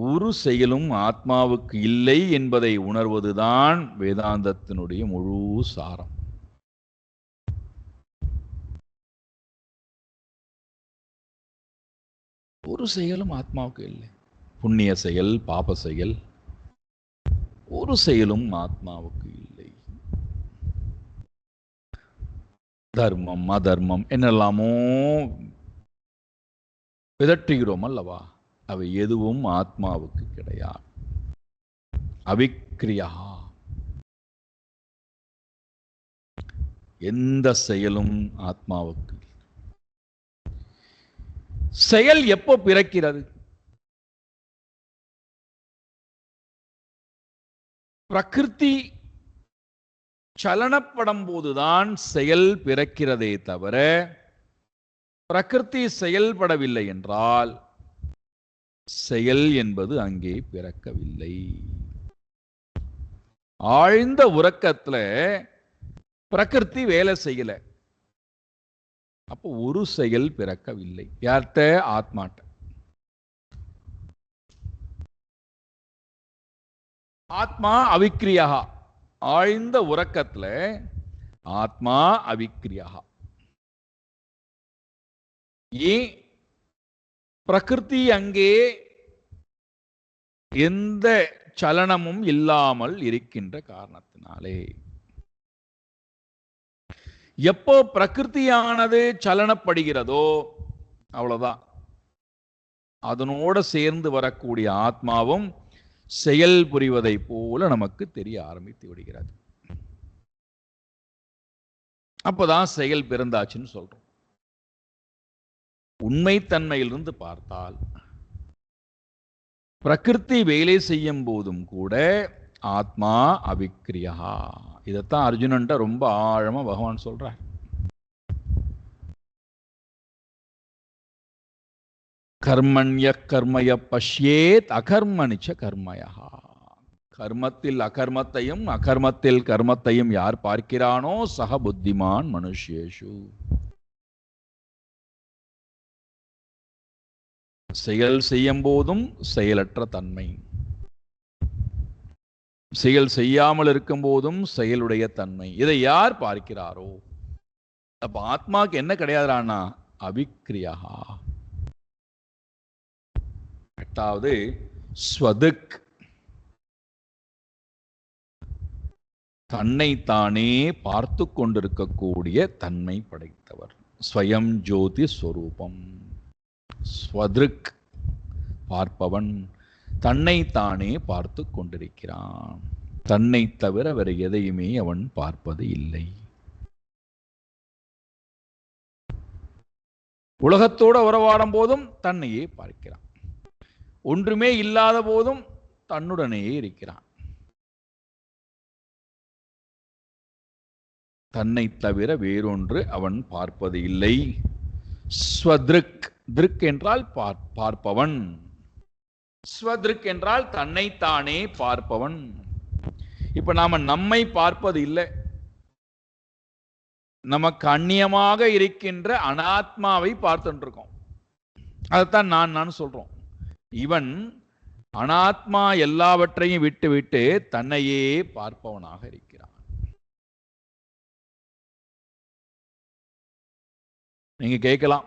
ஒரு செயலும் ஆத்மாவுக்கு இல்லை என்பதை உணர்வதுதான் வேதாந்தத்தினுடைய முழு சாரம். ஒரு செயலும் ஆத்மாவுக்கு இல்லை. புண்ணிய செயல், பாப செயல், ஒரு செயலும் ஆத்மாவுக்கு இல்லை. தர்மம், அதர்மம் என்னெல்லாமோ பிதற்றுகிறோம் அல்லவா, அவை எதுவும் ஆத்மாவுக்கு கிடையாது. அவிக்ரியா. எந்த செயலும் ஆத்மாவுக்கு. செயல் எப்போ பிறக்கிறது? பிரகிருதி சலனப்படும் போதுதான் செயல் பிறக்கிறதே தவிர, பிரகிருதி செயல்படவில்லை என்றால் செயல் என்பது அங்கே பிறக்கவில்லை. ஆழ்ந்த உறக்கத்துல பிரகிருதி வேலை செய்யல, அப்போ ஒரு செயல் பிறக்கவில்லை. யார்கிட்ட? ஆத்மாட்ட. ஆத்மா அவிக்ரியா. ஆழ்ந்த உறக்கத்துல ஆத்மா அவிக்ரியா. ஏன்? பிரகிருதி அங்கே எந்த சலனமும் இல்லாமல் இருக்கின்ற காரணத்தினாலே. எப்போ பிரகிருதியானது சலனப்படுகிறதோ அவ்வளவுதான், அதனோட சேர்ந்து வரக்கூடிய ஆத்மாவும் செயல் புரிவதை போல நமக்கு தெரிய ஆரம்பித்து விடுகிறது. அப்பதான் செயல் பிறந்தாச்சுன்னு சொல்றோம். உண்மைத்தன்மையிலிருந்து பார்த்தால் பிரகிருதி வேலை செய்யும் போதும் கூட ஆத்மா அவிக்ரியா. இதைத்தான் அர்ஜுனன்ட்ட ரொம்ப ஆழமா பகவான் சொல்றார். கர்மண்ய கர்மய பஷ்யேத் அகர்மணிச்ச கர்மயா. கர்மத்தில் அகர்மத்தையும் அகர்மத்தில் கர்மத்தையும் யார் பார்க்கிறானோ சக புத்திமான் மனுஷ்யேஷு. செயல் செய்யும் போதும் செயலற்ற தன்மை, செயல் செய்யாமல் இருக்கும் போதும் செயலுடைய தன்மை, இதை யார் பார்க்கிறாரோ, அப்ப ஆத்மாக்கு என்ன கிடையாதுனா அவிக்ரியா. 8வது ஸ்வதுக். தன்னைத்தானே பார்த்து கொண்டிருக்கக்கூடிய தன்மை படைத்தவர். ஸ்வயம் ஜோதி ஸ்வரூபம். ஸ்வத்ருக் பார்ப்பவன் தன்னைத்தானே பார்த்து கொண்டிருக்கிறான். தன்னை தவிர வேற எதையுமே அவன் பார்ப்பது இல்லை. உலகத்தோடு உறவாடும் போதும் தன்னையே பார்க்கிறான். ஒன்றுமே இல்லாத போதும் தன்னுடனே இருக்கிறான். தன்னை தவிர வேறொன்று அவன் பார்ப்பது இல்லை. ஸ்வத்ருக், திருக் என்றால் பார்ப்பவன், ஸ்வத்ருக் என்றால் தன்னைத்தானே பார்ப்பவன். இப்ப நாம நம்மை பார்ப்பது இல்லை, நமக்கு அந்நியமாக இருக்கின்ற அனாத்மாவை பார்த்துட்டு இருக்கோம். அதைத்தான் நான் சொல்றோம். இவன் அனாத்மா எல்லாவற்றையும் விட்டு விட்டு தன்னையே பார்ப்பவனாக இருக்கிறான். நீங்க கேட்கலாம்,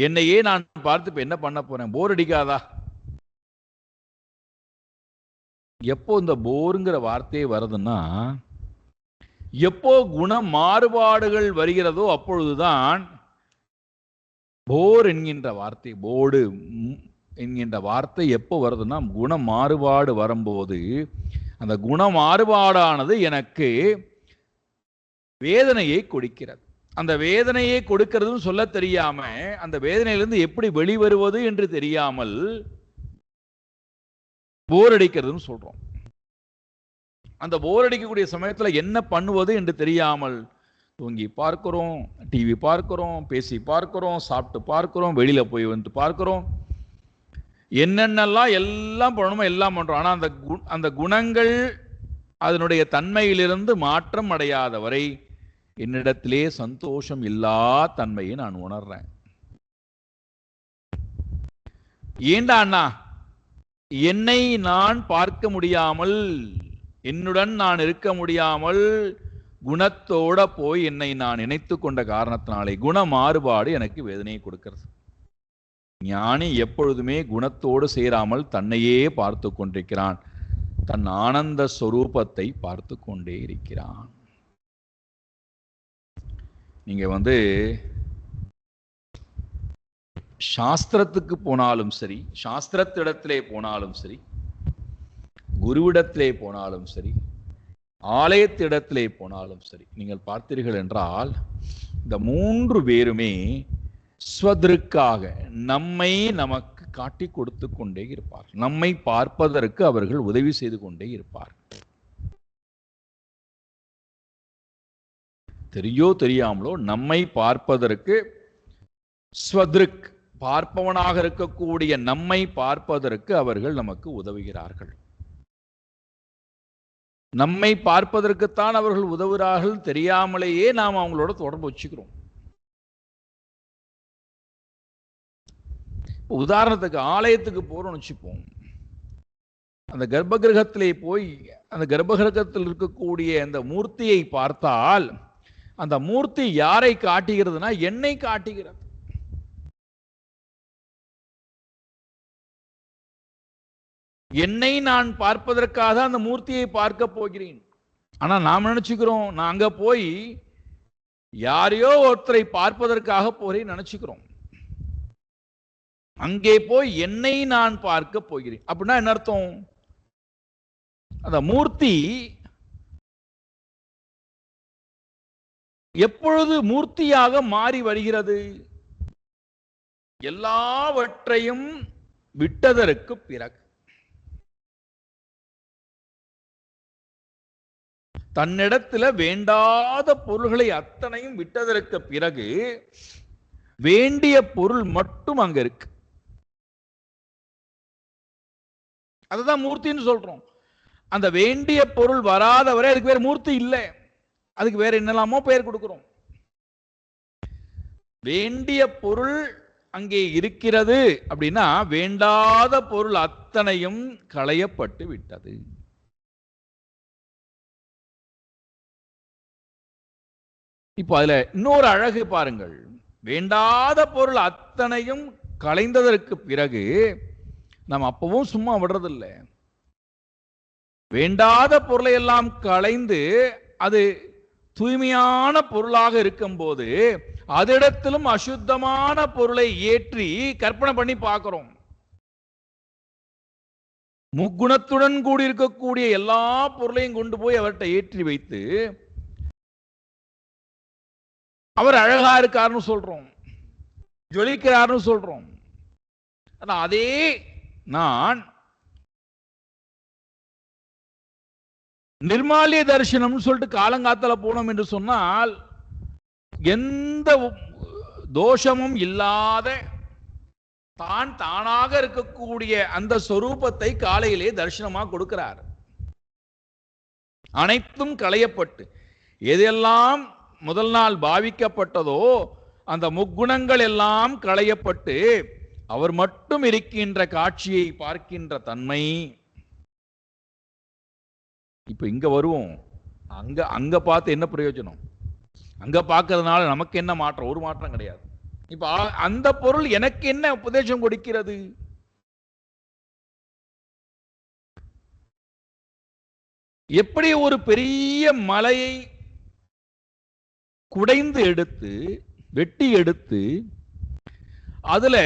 என்னையே நான் பார்த்து இப்ப என்ன பண்ண போறேன், போர் அடிக்காதா? எப்போ இந்த போருங்கிற வார்த்தையே வருதுன்னா, எப்போ குண மாறுபாடுகள் வருகிறதோ அப்பொழுதுதான் போர் என்கின்ற வார்த்தை, போர்டு என்கின்ற வார்த்தை எப்போ வருதுன்னா, குண மாறுபாடு வரும்போது அந்த குண மாறுபாடானது எனக்கு வேதனையை கொடுக்கிறது. அந்த வேதனையை கொடுக்கிறதுன்னு சொல்ல தெரியாம, அந்த வேதனையிலிருந்து எப்படி வெளிவருவது என்று தெரியாமல் போர் அடிக்கிறதுன்னு சொல்றோம். அந்த போர் அடிக்கக்கூடிய சமயத்தில் என்ன பண்ணுவது என்று தெரியாமல் தூங்கி பார்க்கிறோம், டிவி பார்க்கிறோம், பேசி பார்க்கிறோம், சாப்பிட்டு பார்க்கிறோம், வெளியில போய் வந்து பார்க்கிறோம், என்னென்னலாம் எல்லாம் பண்ணணுமோ எல்லாம் பண்றோம். ஆனா அந்த குணங்கள் அதனுடைய தன்மையிலிருந்து மாற்றம் அடையாத வரை என்னிடத்திலே சந்தோஷம் இல்லா தன்மையை நான் உணர்றேன். ஏண்டா அண்ணா, என்னை நான் பார்க்க முடியாமல், என்னுடன் நான் இருக்க முடியாமல், குணத்தோட போய் என்னை நான் நினைத்து கொண்ட காரணத்தினாலே குண மாறுபாடு எனக்கு வேதனையை கொடுக்கிறது. ஞானி எப்பொழுதுமே குணத்தோடு சேராமல் தன்னையே பார்த்து கொண்டிருக்கிறான், தன் ஆனந்த ஸ்வரூபத்தை பார்த்து கொண்டே இருக்கிறான். நீங்க சாஸ்திரத்துக்கு போனாலும் சரி, சாஸ்திரத்திடத்திலே போனாலும் சரி, குருவிடத்திலே போனாலும் சரி, ஆலயத்திடத்திலே போனாலும் சரி, நீங்கள் பார்த்தீர்கள் என்றால் இந்த மூன்று பேருமே ஸ்வத்ருக்காக நம்மை நமக்கு காட்டி கொடுத்து கொண்டே இருப்பார். நம்மை பார்ப்பதற்கு அவர்கள் உதவி செய்து கொண்டே இருப்பார். தெரியோ தெரியாமலோ நம்மை பார்ப்பதற்கு ஸ்வத்ருக், பார்ப்பவனாக இருக்கக்கூடிய நம்மை பார்ப்பதற்கு அவர்கள் நமக்கு உதவுகிறார்கள். நம்மை பார்ப்பதற்குத்தான் அவர்கள் உதவுகிறார்கள், தெரியாமலேயே நாம் அவங்களோட தொடர்பு வச்சுக்கிறோம். உதாரணத்துக்கு ஆலயத்துக்கு போறோம்னு வச்சுப்போம். அந்த கர்ப்ப கிரகத்திலே போய் அந்த கர்ப்ப கிரகத்தில் இருக்கக்கூடிய அந்த மூர்த்தியை பார்த்தால் அந்த மூர்த்தி யாரை காட்டுகிறதுனா என்னை காட்டுகிறது. என்னை நான் பார்ப்பதற்காக அந்த மூர்த்தியை பார்க்க போகிறேன். ஆனா நாம் நினைச்சுக்கிறோம், நான் அங்க போய் யாரையோ ஒருத்தரை பார்ப்பதற்காக போறேன் நினைச்சுக்கிறோம். அங்கே போய் என்னை நான் பார்க்க போகிறேன் அப்படின்னா என்ன அர்த்தம்? அந்த மூர்த்தி எப்பொழுது மூர்த்தியாக மாறி வருகிறது? எல்லாவற்றையும் விட்டதற்கு பிறகு, தன்னிடத்துல வேண்டாத பொருள்களை அத்தனையும் விட்டதற்கு பிறகு வேண்டிய பொருள் மட்டும் அங்க இருக்கு. அதுதான் மூர்த்தின்னு சொல்றோம். அந்த வேண்டிய பொருள் வராத வரை அதுக்கு வேற மூர்த்தி இல்லை, அதுக்கு வேற என்னெல்லாமோ பெயர் கொடுக்கிறோம். வேண்டிய பொருள் அங்கே இருக்கிறது அப்படின்னா வேண்டாத பொருள் அத்தனையும் களையப்பட்டு விட்டது. இப்போ அதுல இன்னொரு அழகு பாருங்கள். வேண்டாத பொருள் அத்தனையும் களைந்ததற்கு பிறகு நாம் அப்பவும் சும்மா விடுறதில்லை. வேண்டாத பொருளை எல்லாம் களைந்து அது தூய்மையான பொருளாக இருக்கும் போது அதிடத்திலும் அசுத்தமான பொருளை ஏற்றி கற்பனை பண்ணி பார்க்கிறோம். முக்குணத்துடன் கூடி இருக்கக்கூடிய எல்லா பொருளையும் கொண்டு போய் அவர்கிட்ட ஏற்றி வைத்து அவர் அழகா இருக்காருன்னு சொல்றோம், ஜொலிக்கிறார்னு சொல்றோம். அதே நான் நிர்மால்ய தரிசனம் சொல்லிட்டு காலங்காத்தல போனோம் என்று சொன்னால் எந்த தோஷமும் இல்லாத தான் தானாக இருக்கக்கூடிய அந்த சொரூபத்தை காலையிலே தரிசனமாக கொடுக்கிறார். அனைத்தும் களையப்பட்டு எதெல்லாம் முதல் நாள் பாவிக்கப்பட்டதோ அந்த முக்குணங்கள் எல்லாம் களையப்பட்டு அவர் மட்டும் இருக்கின்ற காட்சியை பார்க்கின்ற தன்மை. இப்ப இங்க வருவோம். அங்க பார்த்து என்ன பிரயோஜனம்? அங்க பார்க்கறதுனால நமக்கு என்ன மாற்றம்? ஒரு மாற்றம் கிடையாது. இப்ப அந்த பொருள் எனக்கு என்ன உபதேசம் கொடுக்கிறது? எப்படி ஒரு பெரிய மலையை குடைந்து எடுத்து வெட்டி எடுத்து அதுல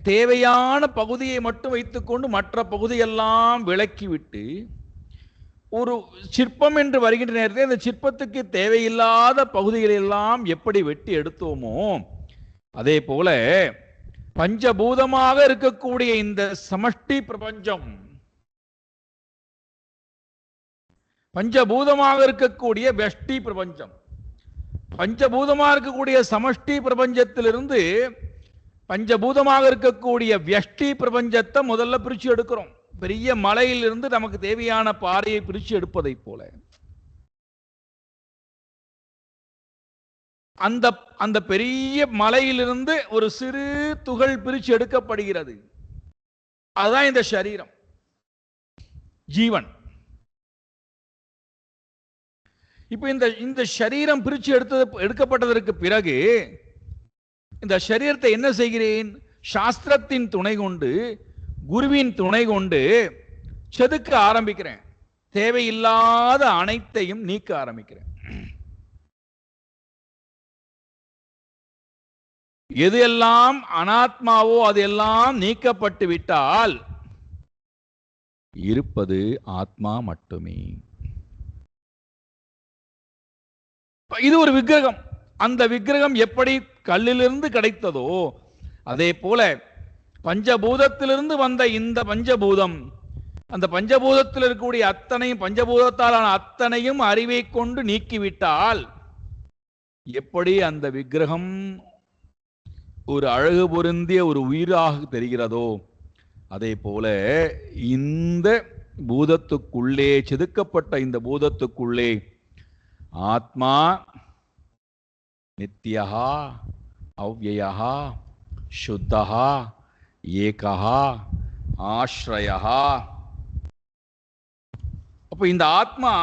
தேவையான பகுதியை மட்டும் வைத்துக்கொண்டு மற்ற பகுதியெல்லாம் விலக்கிவிட்டு ஒரு சிற்பம் என்று வருகின்ற நேரத்தில் அந்த சிற்பத்துக்கு தேவையில்லாத பகுதிகள் எல்லாம் எப்படி வெட்டி எடுத்தோமோ அதே போல பஞ்சபூதமாக இருக்கக்கூடிய இந்த சமஷ்டி பிரபஞ்சம், பஞ்சபூதமாக இருக்கக்கூடிய வெஷ்டி பிரபஞ்சம், பஞ்சபூதமாக இருக்கக்கூடிய சமஷ்டி பிரபஞ்சத்திலிருந்து பஞ்சபூதமாக இருக்கக்கூடிய வியஷ்டி பிரபஞ்சத்தை முதல்ல பிரிச்சு எடுக்கிறோம். பெரிய மலையிலிருந்து நமக்கு தேவையான பாறையை பிரிச்சு எடுப்பதை போல அந்த பெரிய மலையிலிருந்து ஒரு சிறு துகள் பிரிச்சு எடுக்கப்படுகிறது. அதுதான் இந்த சரீரம், ஜீவன். இப்ப இந்த சரீரம் பிரிச்சு எடுக்கப்பட்டதற்கு பிறகு இந்த சரீரத்தை என்ன செய்கிறேன்? சாஸ்திரத்தின் துணை கொண்டு, குருவின் துணை கொண்டு செதுக்க ஆரம்பிக்கிறேன். தேவையில்லாத அனைத்தையும் நீக்க ஆரம்பிக்கிறேன். எது எல்லாம் அனாத்மாவோ அது எல்லாம் நீக்கப்பட்டு விட்டால் இருப்பது ஆத்மா மட்டுமே. இது ஒரு விக்கிரகம். அந்த விக்கிரகம் எப்படி கல்லிலிருந்து கிடைத்ததோ அதே போல பஞ்சபூதத்திலிருந்து வந்த இந்த பஞ்சபூதம், அந்த பஞ்சபூதத்தில் இருக்கக்கூடிய அத்தனையும், பஞ்சபூதத்தாலான அத்தனையும் அறிவை கொண்டு நீக்கிவிட்டால் எப்படி அந்த விக்கிரகம் ஒரு அழகு பொருந்திய ஒரு உயிராக தெரிகிறதோ அதே போல இந்த பூதத்துக்குள்ளே, செதுக்கப்பட்ட இந்த பூதத்துக்குள்ளே ஆத்மா நித்யஹா அவ்யயஹா சுத்தஹா ஏகஹா ஆஸ்ரயஹா. அப்ப இந்த ஆத்மா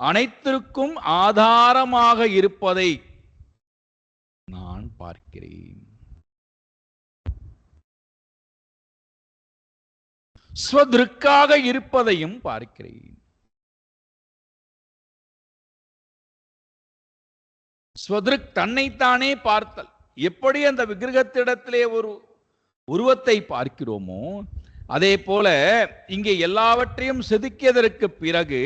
அனைத்திற்கும் ஆதாரமாக இருப்பதை நான் பார்க்கிறேன். ஸ்வத்ருக்காக இருப்பதையும் பார்க்கிறேன். ஸ்வத்ருக் தன்னைத்தானே பார்த்தல். எப்படி அந்த விக்கிரகத்திடத்திலே ஒரு உருவத்தை பார்க்கிறோமோ அதே போல இங்கே எல்லாவற்றையும் செதுக்கியதற்கு பிறகு,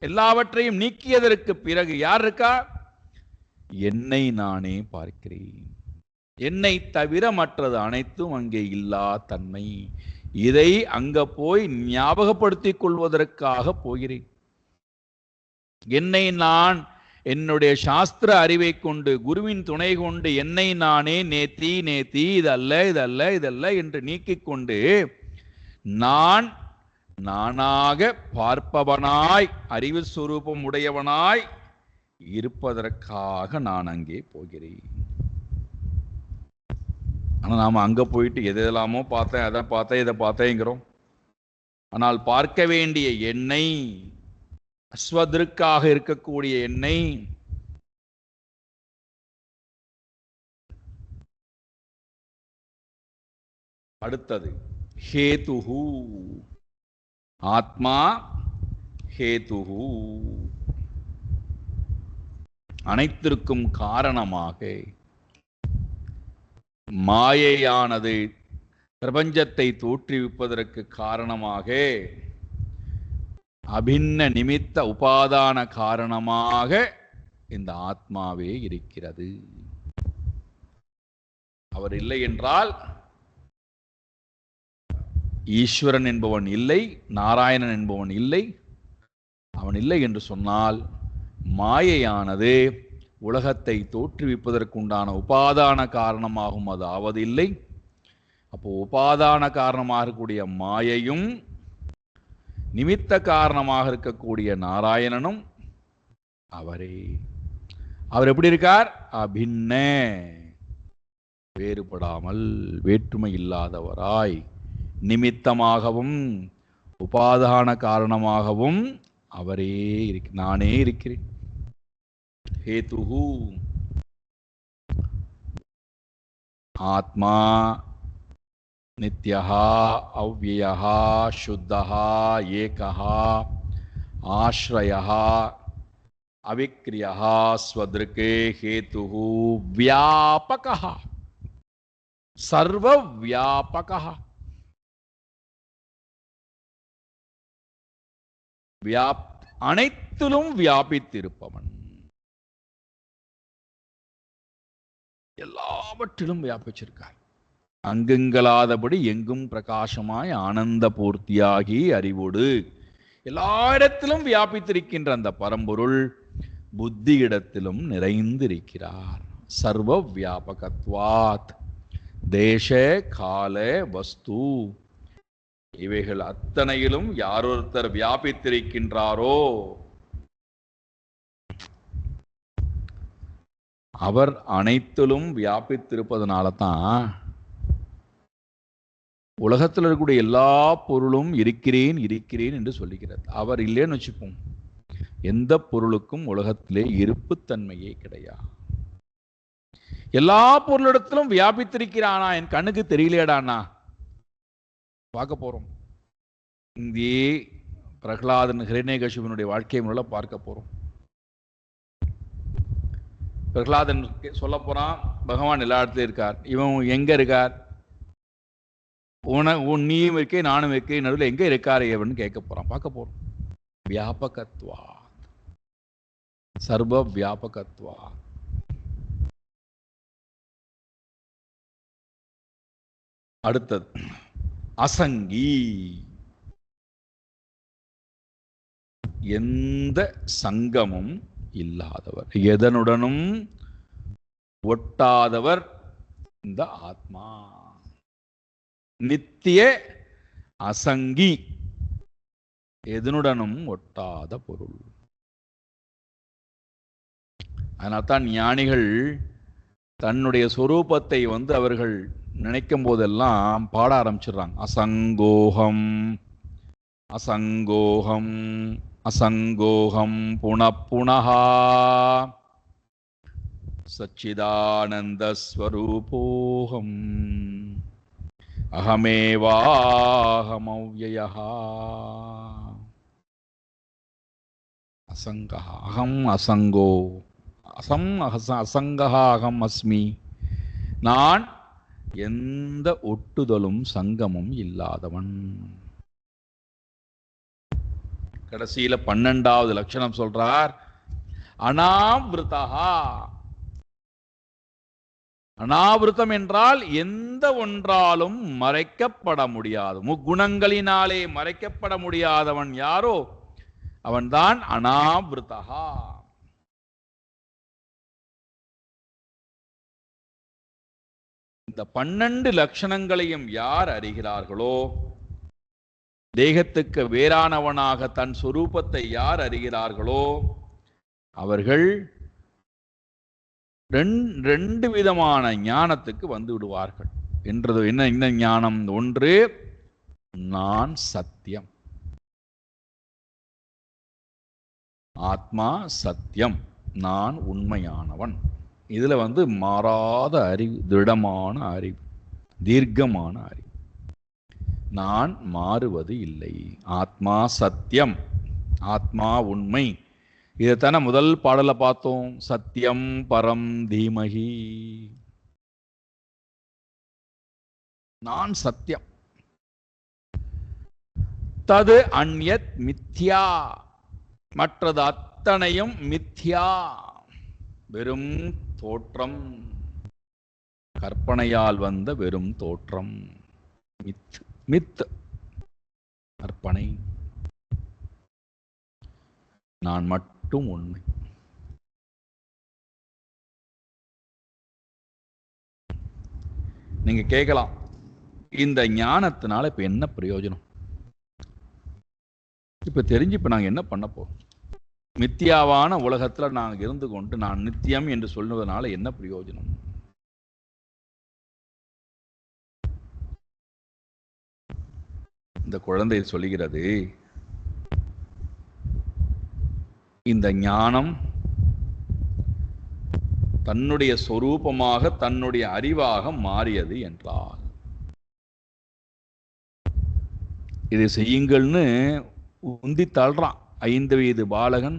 எல்லாவற்றையும் நீக்கியதற்கு பிறகு யார் இருக்கா? என்னை நானே பார்க்கிறேன். என்னை தவிர மற்றது அனைத்தும் அங்கே இல்லா தன்மை. இதை அங்க போய் ஞாபகப்படுத்திக் கொள்வதற்காக போகிறேன். என்னை நான் என்னுடைய சாஸ்திர அறிவை கொண்டு, குருவின் துணை கொண்டு என்னை நானே நேத்தி நேத்தி இதல்ல இதல்ல இதல்ல என்று நீக்கிக் கொண்டு நான் நானாக பார்ப்பவனாய், அறிவு ஸ்வரூபம் உடையவனாய் இருப்பதற்காக நான் அங்கே போகிறேன். ஆனா நாம அங்க போயிட்டு எதெல்லாமோ பார்த்தேன், அதை பார்த்தேன், இதை பார்த்தேங்கிறோம். ஆனால் பார்க்க வேண்டிய என்னை, அஸ்வத்ருக்காக இருக்கக்கூடிய என்னை அடுத்தது ஹேதுஹு. ஆத்மா ஹேதுஹு, அனைத்திற்கும் காரணமாக மாயையானது பிரபஞ்சத்தை தோற்றுவிப்பதற்கு காரணமாக, அபின்ன நிமித்த உபாதான காரணமாக இந்த ஆத்மாவே இருக்கிறது. அவர் இல்லை என்றால் ஈஸ்வரன் என்பவன் இல்லை, நாராயணன் என்பவன் இல்லை, அவன் இல்லை என்று சொன்னால் மாயையானது உலகத்தை தோற்றுவிப்பதற்குண்டான உபாதான காரணமாகும், அது ஆவதில்லை. அப்போ உபாதான காரணமாக இருக்கக்கூடிய மாயையும் நிமித்த காரணமாக இருக்கக்கூடிய நாராயணனும் அவரே. அவர் எப்படி இருக்கார்? அபின்ன, வேறுபடாமல் வேற்றுமை இல்லாதவராய், நிமித்தமாகவும் உபாதான காரணமாகவும் அவரே நானே இருக்கிறேன். ஹேதுஹு ஆத்மா நித்யஹ அவ்யயஹ சுத்தஹ ஏகஹ ஆஶ்ரயஹ அவிக்ரியஹ ஸ்வத்ருகே ஹேதுஹு வியாபகஹ சர்வ வியாபகஹ. அனைத்திலும் வியாபித்திருப்பவன், எல்லாவற்றிலும் வியாபிச்சிருக்கார். அங்குங்களாதபடி எங்கும் பிரகாசமாய் ஆனந்த பூர்த்தியாகி அறிவோடு எல்லா இடத்திலும் வியாபித்திருக்கின்ற அந்த பரம்பொருள் புத்தி இடத்திலும் நிறைந்திருக்கிறார். சர்வ வியாபகத்வாத் தேச கால வஸ்து இவைகள் அத்தனையிலும் யாரொருத்தர் வியாபித்திருக்கின்றாரோ அவர் அனைத்திலும் வியாபித்திருப்பதனால தான் உலகத்தில் இருக்கக்கூடிய எல்லா பொருளும் இருக்கிறேன் இருக்கிறேன் என்று சொல்லுகிறது. அவர் இல்லைன்னு வச்சுப்போம், எந்த பொருளுக்கும் உலகத்திலே இருப்புத்தன்மையே கிடையாது. எல்லா பொருளிடத்திலும் வியாபித்திருக்கிறானா, என் கண்ணுக்கு தெரியலையடானா பார்க்க போறோம். இங்கே பிரகலாதன் ஹிரண்யகசிபனுடைய வாழ்க்கை முறையில பார்க்க போறோம். பிரகலாதன் சொல்ல போறான், பகவான் எல்லா இடத்துலயும் இருக்கார், இவன் எங்க இருக்கார்? நீயும் இருக்கே நானும் இருக்கே, நடுவில் எங்க இருக்காரு எவன் கேட்க போறான், பார்க்க போறோம். வியாபகத்வா, சர்வ வியாபகத்வா. அடுத்தது அசங்கி, எந்த சங்கமும் இல்லாதவர், எதனுடனும் ஒட்டாதவர் இந்த ஆத்மா. நித்திய அசங்கி, எதனுடனும் ஒட்டாத பொருள். அதனால்தான் ஞானிகள் தன்னுடைய சொரூபத்தை அவர்கள் நினைக்கும் போதெல்லாம் பாட ஆரம்பிச்சிடுறாங்க. அசங்கோகம் அசங்கோகம் அசங்கோகம் புனப்புனஹா சச்சிதானந்த ஸ்வரூபோகம் அகமேவாஹமவ்யயஹ. அசங்கஹ அகம் அசங்கோ அசங்கஹ அகம் அஸ்மி. நான் எந்த ஒட்டுதலும் சங்கமும் இல்லாதவன். கடைசியில 12வது லட்சணம் சொல்றார், அனாவிருதா. அனாவிருத்தம் என்றால் எந்த ஒன்றாலும் மறைக்கப்பட முடியாது, முக்குணங்களினாலே மறைக்கப்பட முடியாதவன் யாரோ அவன்தான் அனாவிருதா. இந்த 12 லட்சணங்களையும் யார் அறிகிறார்களோ, தேகத்துக்கு வேறானவனாக தன் சொரூபத்தை யார் அறிகிறார்களோ அவர்கள் ரெண்டு விதமான ஞானத்துக்கு வந்து விடுவார்கள். என்றது என்ன ஞானம்? ஒன்று, நான் சத்தியம், ஆத்மா சத்தியம், நான் உண்மையானவன். இதுல மாறாத அறிவு, திடமான அறிவு, தீர்க்கமான அறிவு. நான் மாறுவது இல்லை, ஆத்மா சத்தியம், ஆத்மா உண்மை. இதைத்தானே முதல் பாடல பார்த்தோம், சத்தியம் பரம் தீமகி. நான் சத்தியம். தது அந்யத் மித்யா, மற்றது அத்தனையும் மித்யா, வெறும் தோற்றம், கற்பனையால் வந்த வெறும் தோற்றம். மித், மித் கற்பனை. நான் மட்டும் உண்மை. நீங்க கேட்கலாம், இந்த ஞானத்தினால இப்ப என்ன பிரயோஜனம்? இப்ப தெரிஞ்சு இப்ப நாங்க என்ன பண்ண போறோம்? மித்தியாவான உலகத்துல நாங்க இருந்து கொண்டு நான் நித்தியம் என்று சொல்வதனால என்ன பிரயோஜனம்? இந்த குழந்தை சொல்லுகிறது, இந்த ஞானம் தன்னுடைய சொரூபமாக தன்னுடைய அறிவாக மாறியது என்றால் இதை செய்யுங்கள்னு உந்தி தள்ளுறான். 5 வயது பாலகன்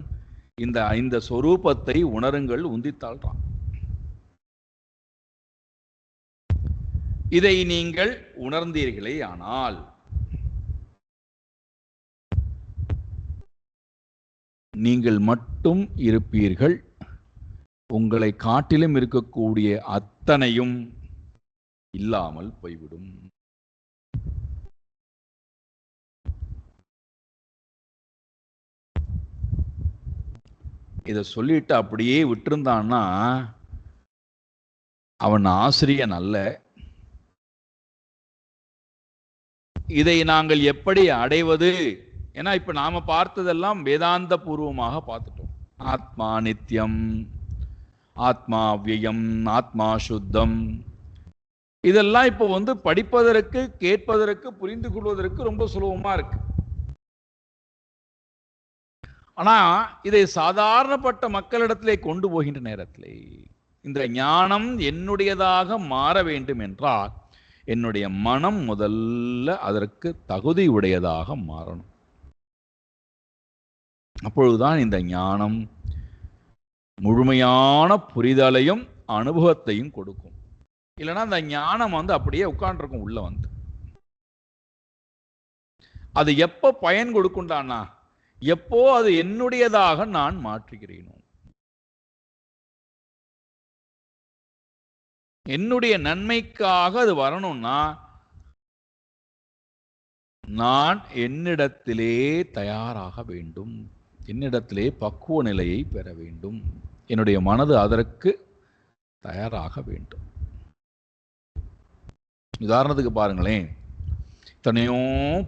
இந்த சொரூபத்தை உணருங்கள் உந்தி தள்ளுறான். இதை நீங்கள் உணர்ந்தீர்களே ஆனால் நீங்கள் மட்டும் இருப்பீர்கள். உங்களை காட்டிலும் இருக்கக்கூடிய அத்தனையும் இல்லாமல் போய்விடும். இதை சொல்லிட்டு அப்படியே விட்டிருந்தான்னா அவன் ஆசிரியன் அல்ல. இதை நாங்கள் எப்படி அடைவது? ஏன்னா இப்ப நாம பார்த்ததெல்லாம் வேதாந்த பூர்வமாக பார்த்துட்டோம். ஆத்மா நித்தியம், ஆத்மா அவ்யயம், ஆத்மா சுத்தம், இதெல்லாம் இப்போ படிப்பதற்கு, கேட்பதற்கு, புரிந்து கொள்வதற்கு ரொம்ப சுலபமா இருக்கு. ஆனா இதை சாதாரணப்பட்ட மக்களிடத்திலே கொண்டு போகின்ற நேரத்திலே இந்த ஞானம் என்னுடையதாக மாற வேண்டும் என்றால் என்னுடைய மனம் முதல்ல அதற்கு தகுதி உடையதாக மாறணும். அப்பொழுதுதான் இந்த ஞானம் முழுமையான புரிதலையும் அனுபவத்தையும் கொடுக்கும். இல்லைன்னா அந்த ஞானம் அப்படியே உட்கார்ந்துருக்கும் உள்ள அது எப்ப பயன் கொடுக்குண்டானா எப்போ அது என்னுடையதாக நான் மாற்றுகிறேனோ, என்னுடைய நன்மைக்காக அது வரணும்னா நான் என்னிடத்திலே தயாராக வேண்டும், என்னிடத்திலே பக்குவ நிலையை பெற வேண்டும், என்னுடைய மனது அதற்கு தயாராக வேண்டும். உதாரணத்துக்கு பாருங்களேன், எத்தனையோ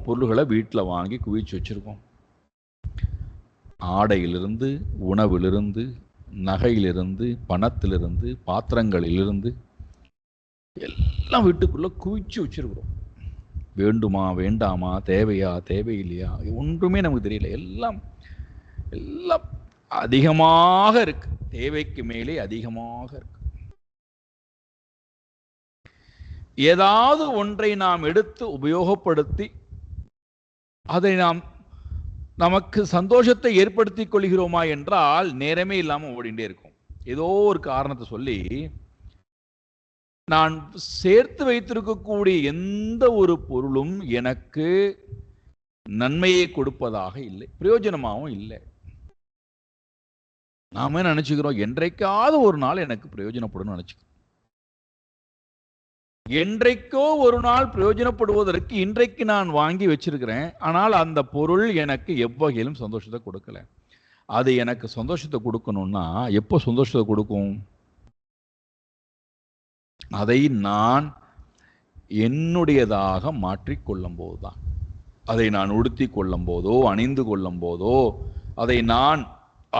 பொருள்களை வீட்டில் வாங்கி குவிச்சு வச்சிருக்கோம். ஆடையிலிருந்து, உணவிலிருந்து, நகையிலிருந்து, பணத்திலிருந்து, பாத்திரங்களிலிருந்து எல்லாம் வீட்டுக்குள்ள குவிச்சு வச்சிருக்கிறோம். வேண்டுமா வேண்டாமா, தேவையா தேவையில்லையா, ஒன்றுமே நமக்கு தெரியல. எல்லாம் எல்லாம் அதிகமாக இருக்கு, தேவைக்கு மேலே அதிகமாக இருக்கு. ஏதாவது ஒன்றை நாம் எடுத்து உபயோகப்படுத்தி அதை நமக்கு சந்தோஷத்தை ஏற்படுத்திக் கொள்கிறோமா என்றால் நேரமே இல்லாம ஓடிண்டே இருக்கும். ஏதோ ஒரு காரணத்தை சொல்லி நான் சேர்த்து வைத்திருக்கக்கூடிய எந்த ஒரு பொருளும் எனக்கு நன்மையை கொடுப்பதாக இல்லை, பிரயோஜனமாகவும் இல்லை. நாம நினைச்சுக்கிறோம் என்றைக்காவது ஒரு நாள் எனக்கு பிரயோஜனப்படும் நினைச்சுக்கிறோம். என்றைக்கோ ஒரு நாள் பிரயோஜனப்படுவதற்கு இன்றைக்கு நான் வாங்கி வச்சிருக்கிறேன். ஆனால் அந்த பொருள் எனக்கு எவ்வகையிலும் சந்தோஷத்தை கொடுக்கல. அது எனக்கு சந்தோஷத்தை கொடுக்கணும்னா எப்போ சந்தோஷத்தை கொடுக்கும்? அதை நான் என்னுடையதாக மாற்றிக்கொள்ளும் போதுதான். அதை நான் உடுத்தி கொள்ளும் போதோ, அணிந்து கொள்ளும் போதோ, அதை நான்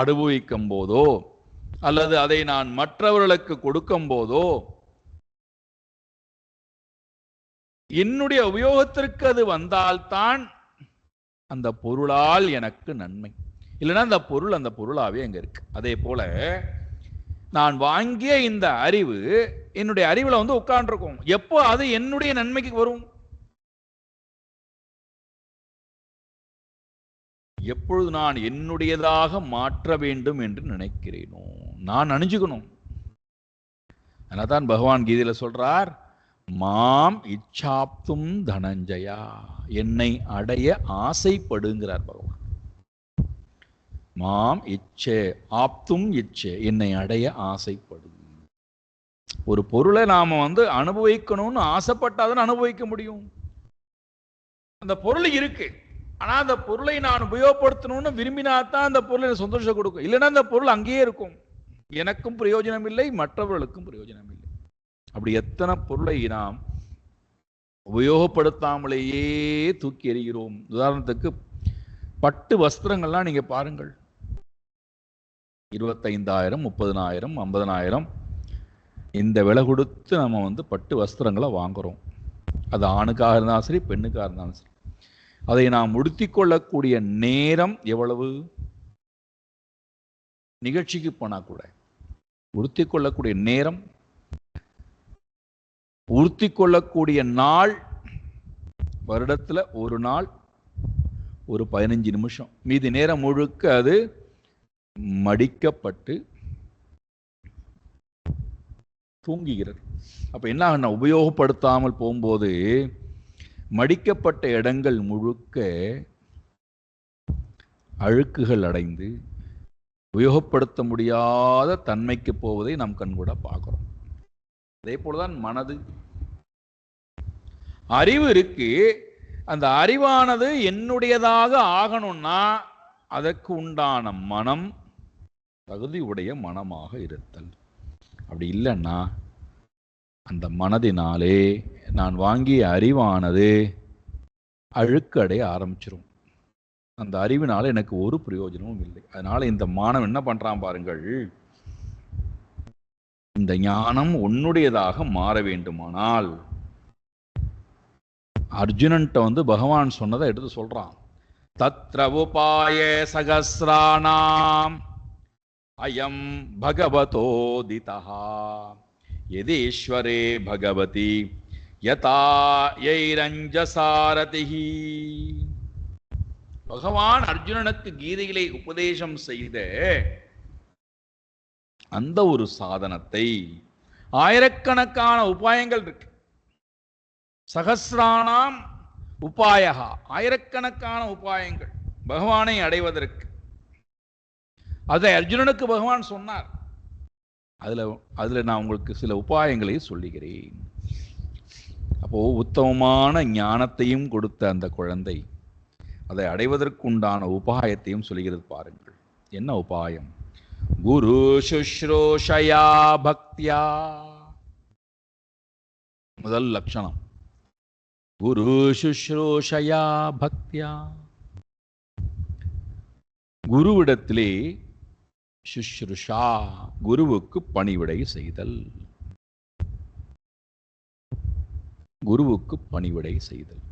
அனுபவிக்கும் போதோ, அல்லது அதை நான் மற்றவர்களுக்கு கொடுக்கும் போதோ, என்னுடைய உபயோகத்திற்கு அது வந்தால்தான் அந்த பொருளால் எனக்கு நன்மை. இல்லைன்னா அந்த பொருளாவே அங்க இருக்கு. அதே போல நான் வாங்கிய இந்த அறிவு என்னுடைய அறிவுல உட்கார்ந்துருக்கும். எப்போ அது என்னுடைய நன்மைக்கு வரும்? எப்பொழுது நான் என்னுடையதாக மாற்ற வேண்டும் என்று நினைக்கிறேனோ, நான் அணிஞ்சுக்கணும். அதனால்தான் பகவான் கீதையில சொல்றார், மாம் இச்சாப்தும் தனஞ்சயா, என்னை அடைய ஆசைப்படுங்கிறார் பகவான். மாம் இச்சே ஆப்தும் இச்சே, என்னை அடைய ஆசைப்படு. ஒரு பொருளை நாம அனுபவிக்கணும்னு ஆசைப்பட்டாதான் அனுபவிக்க முடியும். அந்த பொருள் இருக்கு, ஆனா அந்த பொருளை நான் உபயோகப்படுத்தணும்னு விரும்பினாதான் அந்த பொருள் எனக்கு சந்தோஷம் கொடுக்கும். இல்லைன்னா அந்த பொருள் அங்கேயே இருக்கும், எனக்கும் பிரயோஜனம் இல்லை, மற்றவர்களுக்கும் பிரயோஜனம் இல்லை. அப்படி எத்தனை பொருளை நாம் உபயோகப்படுத்தாமலேயே தூக்கி எறிகிறோம். உதாரணத்துக்கு பட்டு வஸ்திரங்கள்லாம் நீங்க பாருங்கள், 25,000 30,000 50,000 இந்த விலை கொடுத்து நம்ம பட்டு வஸ்திரங்களை வாங்குறோம். அது ஆணுக்காக இருந்தாலும் சரி, பெண்ணுக்காக இருந்தாலும் சரி. அதை நாம் உடுத்தி கொள்ளக்கூடிய நேரம் எவ்வளவு? நிகழ்ச்சிக்கு போனா கூட உடுத்தி கொள்ளக்கூடிய நேரம், உடுத்தி கொள்ளக்கூடிய நாள், வருடத்துல ஒரு நாள் ஒரு 15 நிமிஷம், மீதி நேரம் முழுக்க அது மடிக்கப்பட்டு தூங்குகிறது. அப்ப என்ன ஆகுனா, உபயோகப்படுத்தாமல் போகும்போது மடிக்கப்பட்ட இடங்கள் முழுக்க அழுக்குகள் அடைந்து உபயோகப்படுத்த முடியாத தன்மைக்கு போவதை நாம் கண்கூட பார்க்கிறோம். அதே போலதான் மனது. அறிவு இருக்கு, அந்த அறிவானது என்னுடையதாக ஆகணும்னா அதற்கு உண்டான மனம் தகுதி உடைய மனமாக இருத்தல். அப்படி இல்லைன்னா அந்த மனதினாலே நான் வாங்கிய அறிவானது அழுக்கடைய ஆரம்பிச்சிரும். அந்த அறிவினால எனக்கு ஒரு பிரயோஜனமும் இல்லை. அதனால இந்த மானம் என்ன பண்றான் பாருங்கள், இந்த ஞானம் உன்னுடையதாக மாற வேண்டுமானால் அர்ஜுனன்ட்ட பகவான் சொன்னதை எடுத்து சொல்றான். தத்ர உபாய சகஸ்ராணாம் அயம் பகவதோதிதா யதீஸ்வரே பகவதி யதா யைரஞ்சசாரதிஹி. பகவான் அர்ஜுனனுக்கு கீதையிலே உபதேசம் செய்த அந்த ஒரு சாதனத்தை, ஆயிரக்கணக்கான உபாயங்கள் இருக்கு. சகஸ்ராணாம் உபாயகா, ஆயிரக்கணக்கான உபாயங்கள் பகவானை அடைவதற்கு. அதை அர்ஜுனனுக்கு பகவான் சொன்னார். அதுல நான் உங்களுக்கு சில உபாயங்களை சொல்லுகிறேன். அப்போ உத்தமமான ஞானத்தையும் கொடுத்த அந்த குழந்தை அதை அடைவதற்குண்டான உபாயத்தையும் சொல்லுகிறது. பாருங்கள் என்ன உபாயம். குரு சுஷ்ரூஷயா பக்தியா. முதல் லட்சணம் குரு சுஷ்ரூஷயா பக்தியா. குருவிடத்திலே சுஷ்ருஷா, குருவுக்கு பணிவிடை செய்தல். குருவுக்கு பணிவிடை செய்தல்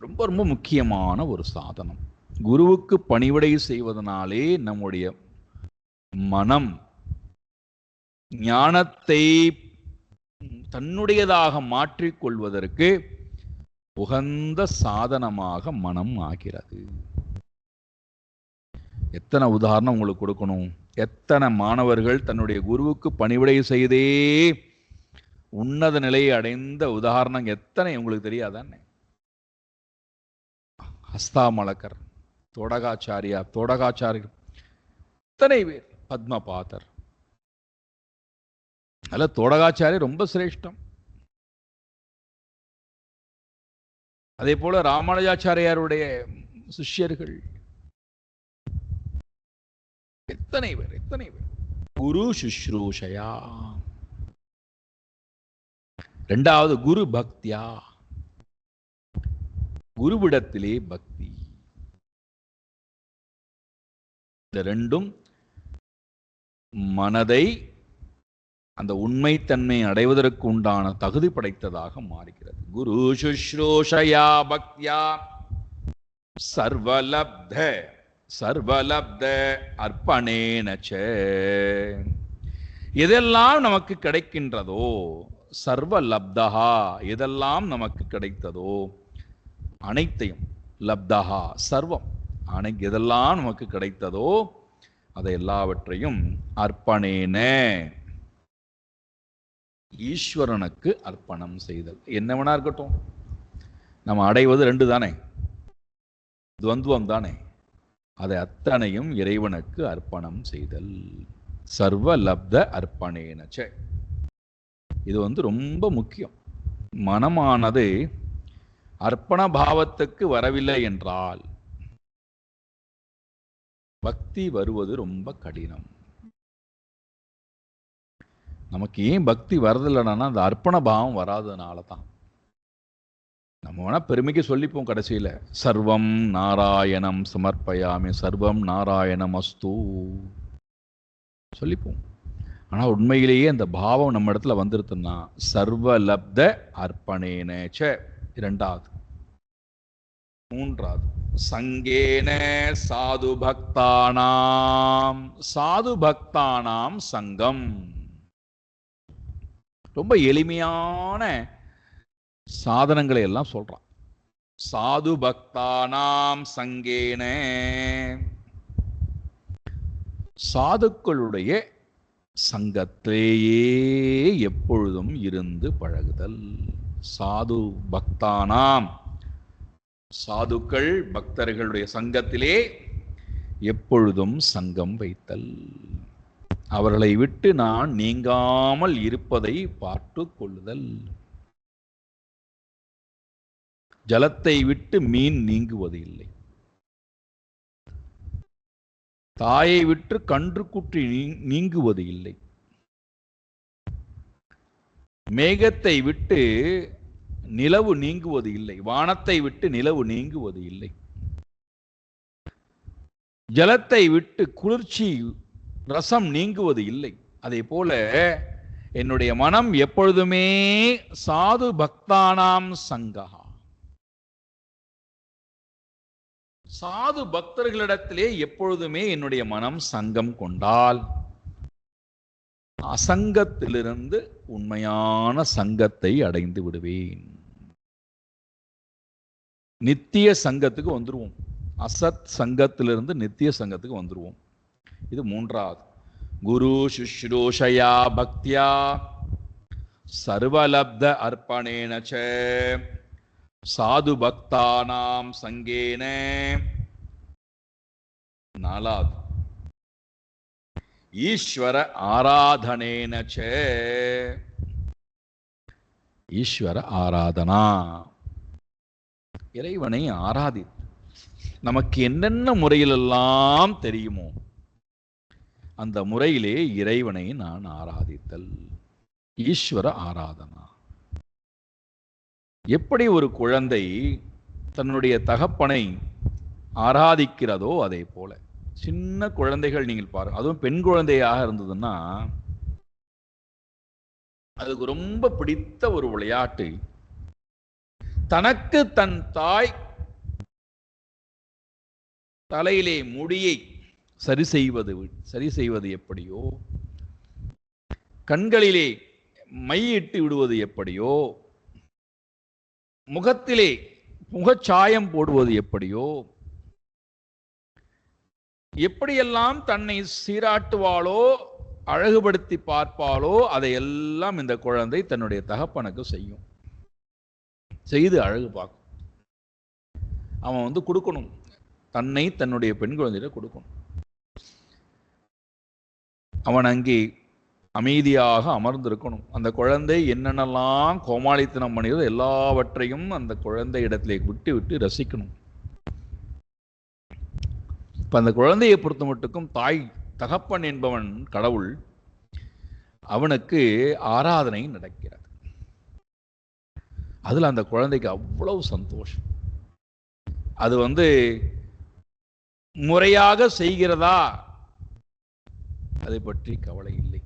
ரொம்ப ரொம்ப முக்கியமான ஒரு சாதனம். குருவுக்கு பணிவிடை செய்வதனாலே நம்முடைய மனம் ஞானத்தை தன்னுடையதாக மாற்றிக்கொள்வதற்கு உகந்த சாதனமாக மனம் ஆகிறது. எத்தனை உதாரணம் உங்களுக்கு கொடுக்கணும். எத்தனை மாணவர்கள் தன்னுடைய குருவுக்கு பணிவிடை செய்தே உன்னத நிலையை அடைந்த உதாரணம் எத்தனை உங்களுக்கு தெரியாதானே. ஹஸ்தாமலக்கர், தோடகாச்சாரியர், எத்தனை பேர், பத்மபாதர். அதில் தோடகாச்சாரியர் ரொம்ப சிரேஷ்டம். அதே போல ராமானுஜாச்சாரியாருடைய சிஷ்யர்கள் எத்தனை பேர். குரு சுஷ்ரூஷயா. இரண்டாவது குரு பக்தியா, குருவிடத்திலே பக்தி. இந்த ரெண்டும் மனதை அந்த உண்மைத்தன்மை அடைவதற்கு உண்டான தகுதி படைத்ததாக மாறுகிறது. குரு சுஷ்ரூஷயா பக்தியா சர்வலப்த அர்ப்பணேனச்ச. எதெல்லாம் நமக்கு கிடைக்கின்றதோ, சர்வலப்தஹா, எதெல்லாம் நமக்கு கிடைத்ததோ அனைத்தையும், லப்தஹா சர்வம், எதெல்லாம் நமக்கு கிடைத்ததோ அதை எல்லாவற்றையும் அர்ப்பணேன, ஈஸ்வரனுக்கு அர்ப்பணம் செய்தல். என்ன வேணா இருக்கட்டும், நம்ம அடைவது ரெண்டு தானே, துவந்துவம் தானே, அதை அத்தனையும் இறைவனுக்கு அர்ப்பணம் செய்தல். சர்வலப்த அர்ப்பணேனச்ச. இது ரொம்ப முக்கியம். மனமானது அர்ப்பண பாவத்துக்கு வரவில்லை என்றால் பக்தி வருவது ரொம்ப கடினம். நமக்கு ஏன் பக்தி வரதில்லைன்னா அந்த அர்ப்பண பாவம் வராதனால தான். நம்ம வேணா பெருமைக்கு சொல்லிப்போம், கடைசியில் சர்வம் நாராயணம் சமர்ப்பயாமி சர்வம் நாராயணம் அஸ்து சொல்லிப்போம். ஆனால் உண்மையிலேயே அந்த பாவம் நம்ம இடத்துல வந்துருதுன்னா சர்வலப்த அர்ப்பணேனச்ச இரண்டாவது. மூன்றாவது சங்கேன சாது பக்தானாம் சங்கம். ரொம்ப எளிமையான சாதனங்களை எல்லாம் சொல்றான். சாது பக்தானாம் சங்கேன, சாதுக்களுடைய சங்கத்திலேயே எப்பொழுதும் இருந்து பழகுதல். சாது பக்தானாம், சாதுக்கள் பக்தர்களுடைய சங்கத்திலே எப்பொழுதும் சங்கம் வைத்தல். அவர்களை விட்டு நான் நீங்காமல் இருப்பதை பார்த்து கொள்ளுதல். ஜலத்தை விட்டு மீன் நீங்குவது இல்லை, தாயை விட்டு கன்று குட்டி நீங்குவது இல்லை, மேகத்தை விட்டு நிலவு நீங்குவது இல்லை, வானத்தை விட்டு நிலவு நீங்குவது இல்லை, ஜலத்தை விட்டு குளிர்ச்சி ரசம் நீங்குவது இல்லை. அதே போல என்னுடைய மனம் எப்பொழுதுமே சாது பக்தானாம் சங்கா, சாது பக்தர்களிடத்திலே எப்பொழுதுமே என்னுடைய மனம் சங்கம் கொண்டால் அசங்கத்திலிருந்து உண்மையான சங்கத்தை அடைந்து விடுவேன். நித்திய சங்கத்துக்கு வந்துருவோம். அசத் சங்கத்திலிருந்து நித்திய சங்கத்துக்கு வந்துருவோம். இது மூன்றாவது. குரு சுஷ்ரூஷயா பக்தியா சர்வலப்த அர்ப்பணேனச்ச சாது பக்தானாம் சங்கேன. நாலாவது ஈஸ்வர ஆராதனேனச்ச, ஈஸ்வர ஆராதனா, இறைவனை ஆராதி. நமக்கு என்னென்ன முறையிலெல்லாம் தெரியுமோ அந்த முறையிலே இறைவனை நான் ஆராதித்தல். ஈஸ்வர ஆராதனா. எப்படி ஒரு குழந்தை தன்னுடைய தகப்பனை ஆராதிக்கிறதோ அதே போல சின்ன குழந்தைகள் நீங்கள் பாருங்க, அதுவும் பெண் குழந்தையாக இருந்ததுன்னா அதுக்கு ரொம்ப பிடித்த ஒரு விளையாட்டு, தனக்கு தன் தாய் தலையிலே முடியை சரி செய்வது எப்படியோ, கண்களிலே மையிட்டு விடுவது எப்படியோ, முகத்திலே முகச்சாயம் போடுவது எப்படியோ, எப்படியெல்லாம் தன்னை சீராட்டுவாளோ அழகுபடுத்தி பார்ப்பாளோ அதையெல்லாம் இந்த குழந்தை தன்னுடைய தகப்பனுக்கு செய்யும். செய்து அழகு பார்க்கும். அவன் கொடுக்கணும், தன்னை தன்னுடைய பெண் குழந்தையிட கொடுக்கணும். அவன் அங்கே அமைதியாக அமர்ந்திருக்கணும். அந்த குழந்தை என்னென்னலாம் கோமாளித்தனம் பண்ணியதோ எல்லாவற்றையும் அந்த குழந்தை இடத்திலே விட்டு விட்டு ரசிக்கணும். இப்ப அந்த குழந்தையை பொறுத்த மட்டுக்கும் தாய் தகப்பன் என்பவன் கடவுள், அவனுக்கு ஆராதனை நடக்கிறது. அதுல அந்த குழந்தைக்கு அவ்வளவு சந்தோஷம். அது முறையாக செய்கிறதா அதை பற்றி கவலை இல்லை.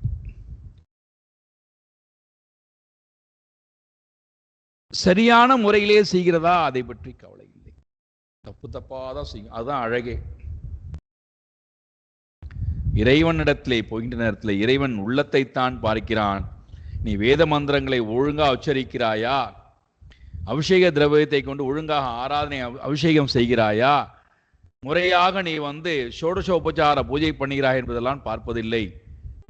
சரியான முறையிலே செய்கிறதா அதை பற்றி கவலை இல்லை. தப்பாதான் செய்யும், அதுதான் அழகே. இறைவனிடத்திலே போகின்ற நேரத்தில் இறைவன் உள்ளத்தை தான் பார்க்கிறான். நீ வேத மந்திரங்களை ஒழுங்கா உச்சரிக்கிறாயா, அபிஷேக திரவியத்தை கொண்டு ஒழுங்காக ஆராதனை அபிஷேகம் செய்கிறாயா, முறையாக நீ ஷோடசோபச்சார பூஜை பண்ணுகிறாய் என்பதெல்லாம் பார்ப்பதில்லை.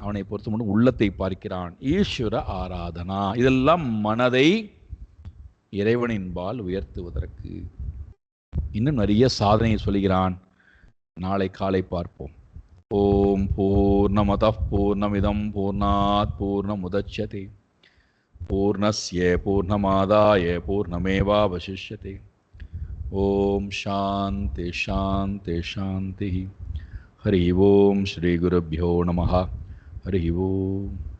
அவனை பொறுத்த மட்டும் உள்ளத்தை பார்க்கிறான். ஈஸ்வர ஆராதனா, இதெல்லாம் மனதை இறைவனின்பால் உயர்த்துவதற்கு. இன்னும் நிறைய சாதனையை சொல்கிறான். நாளை காலை பார்ப்போம். ஓம் பூர்ணமதః பூர்ணமிதம் பூர்ணாத் பூர்ணமுதச்யதே पूर्णस्य पूर्णमादाय पूर्णमेवावशिष्यते। ओम शांति शांति शांति। हरि ओम श्री गुरुभ्यो नमः। हरि ओम।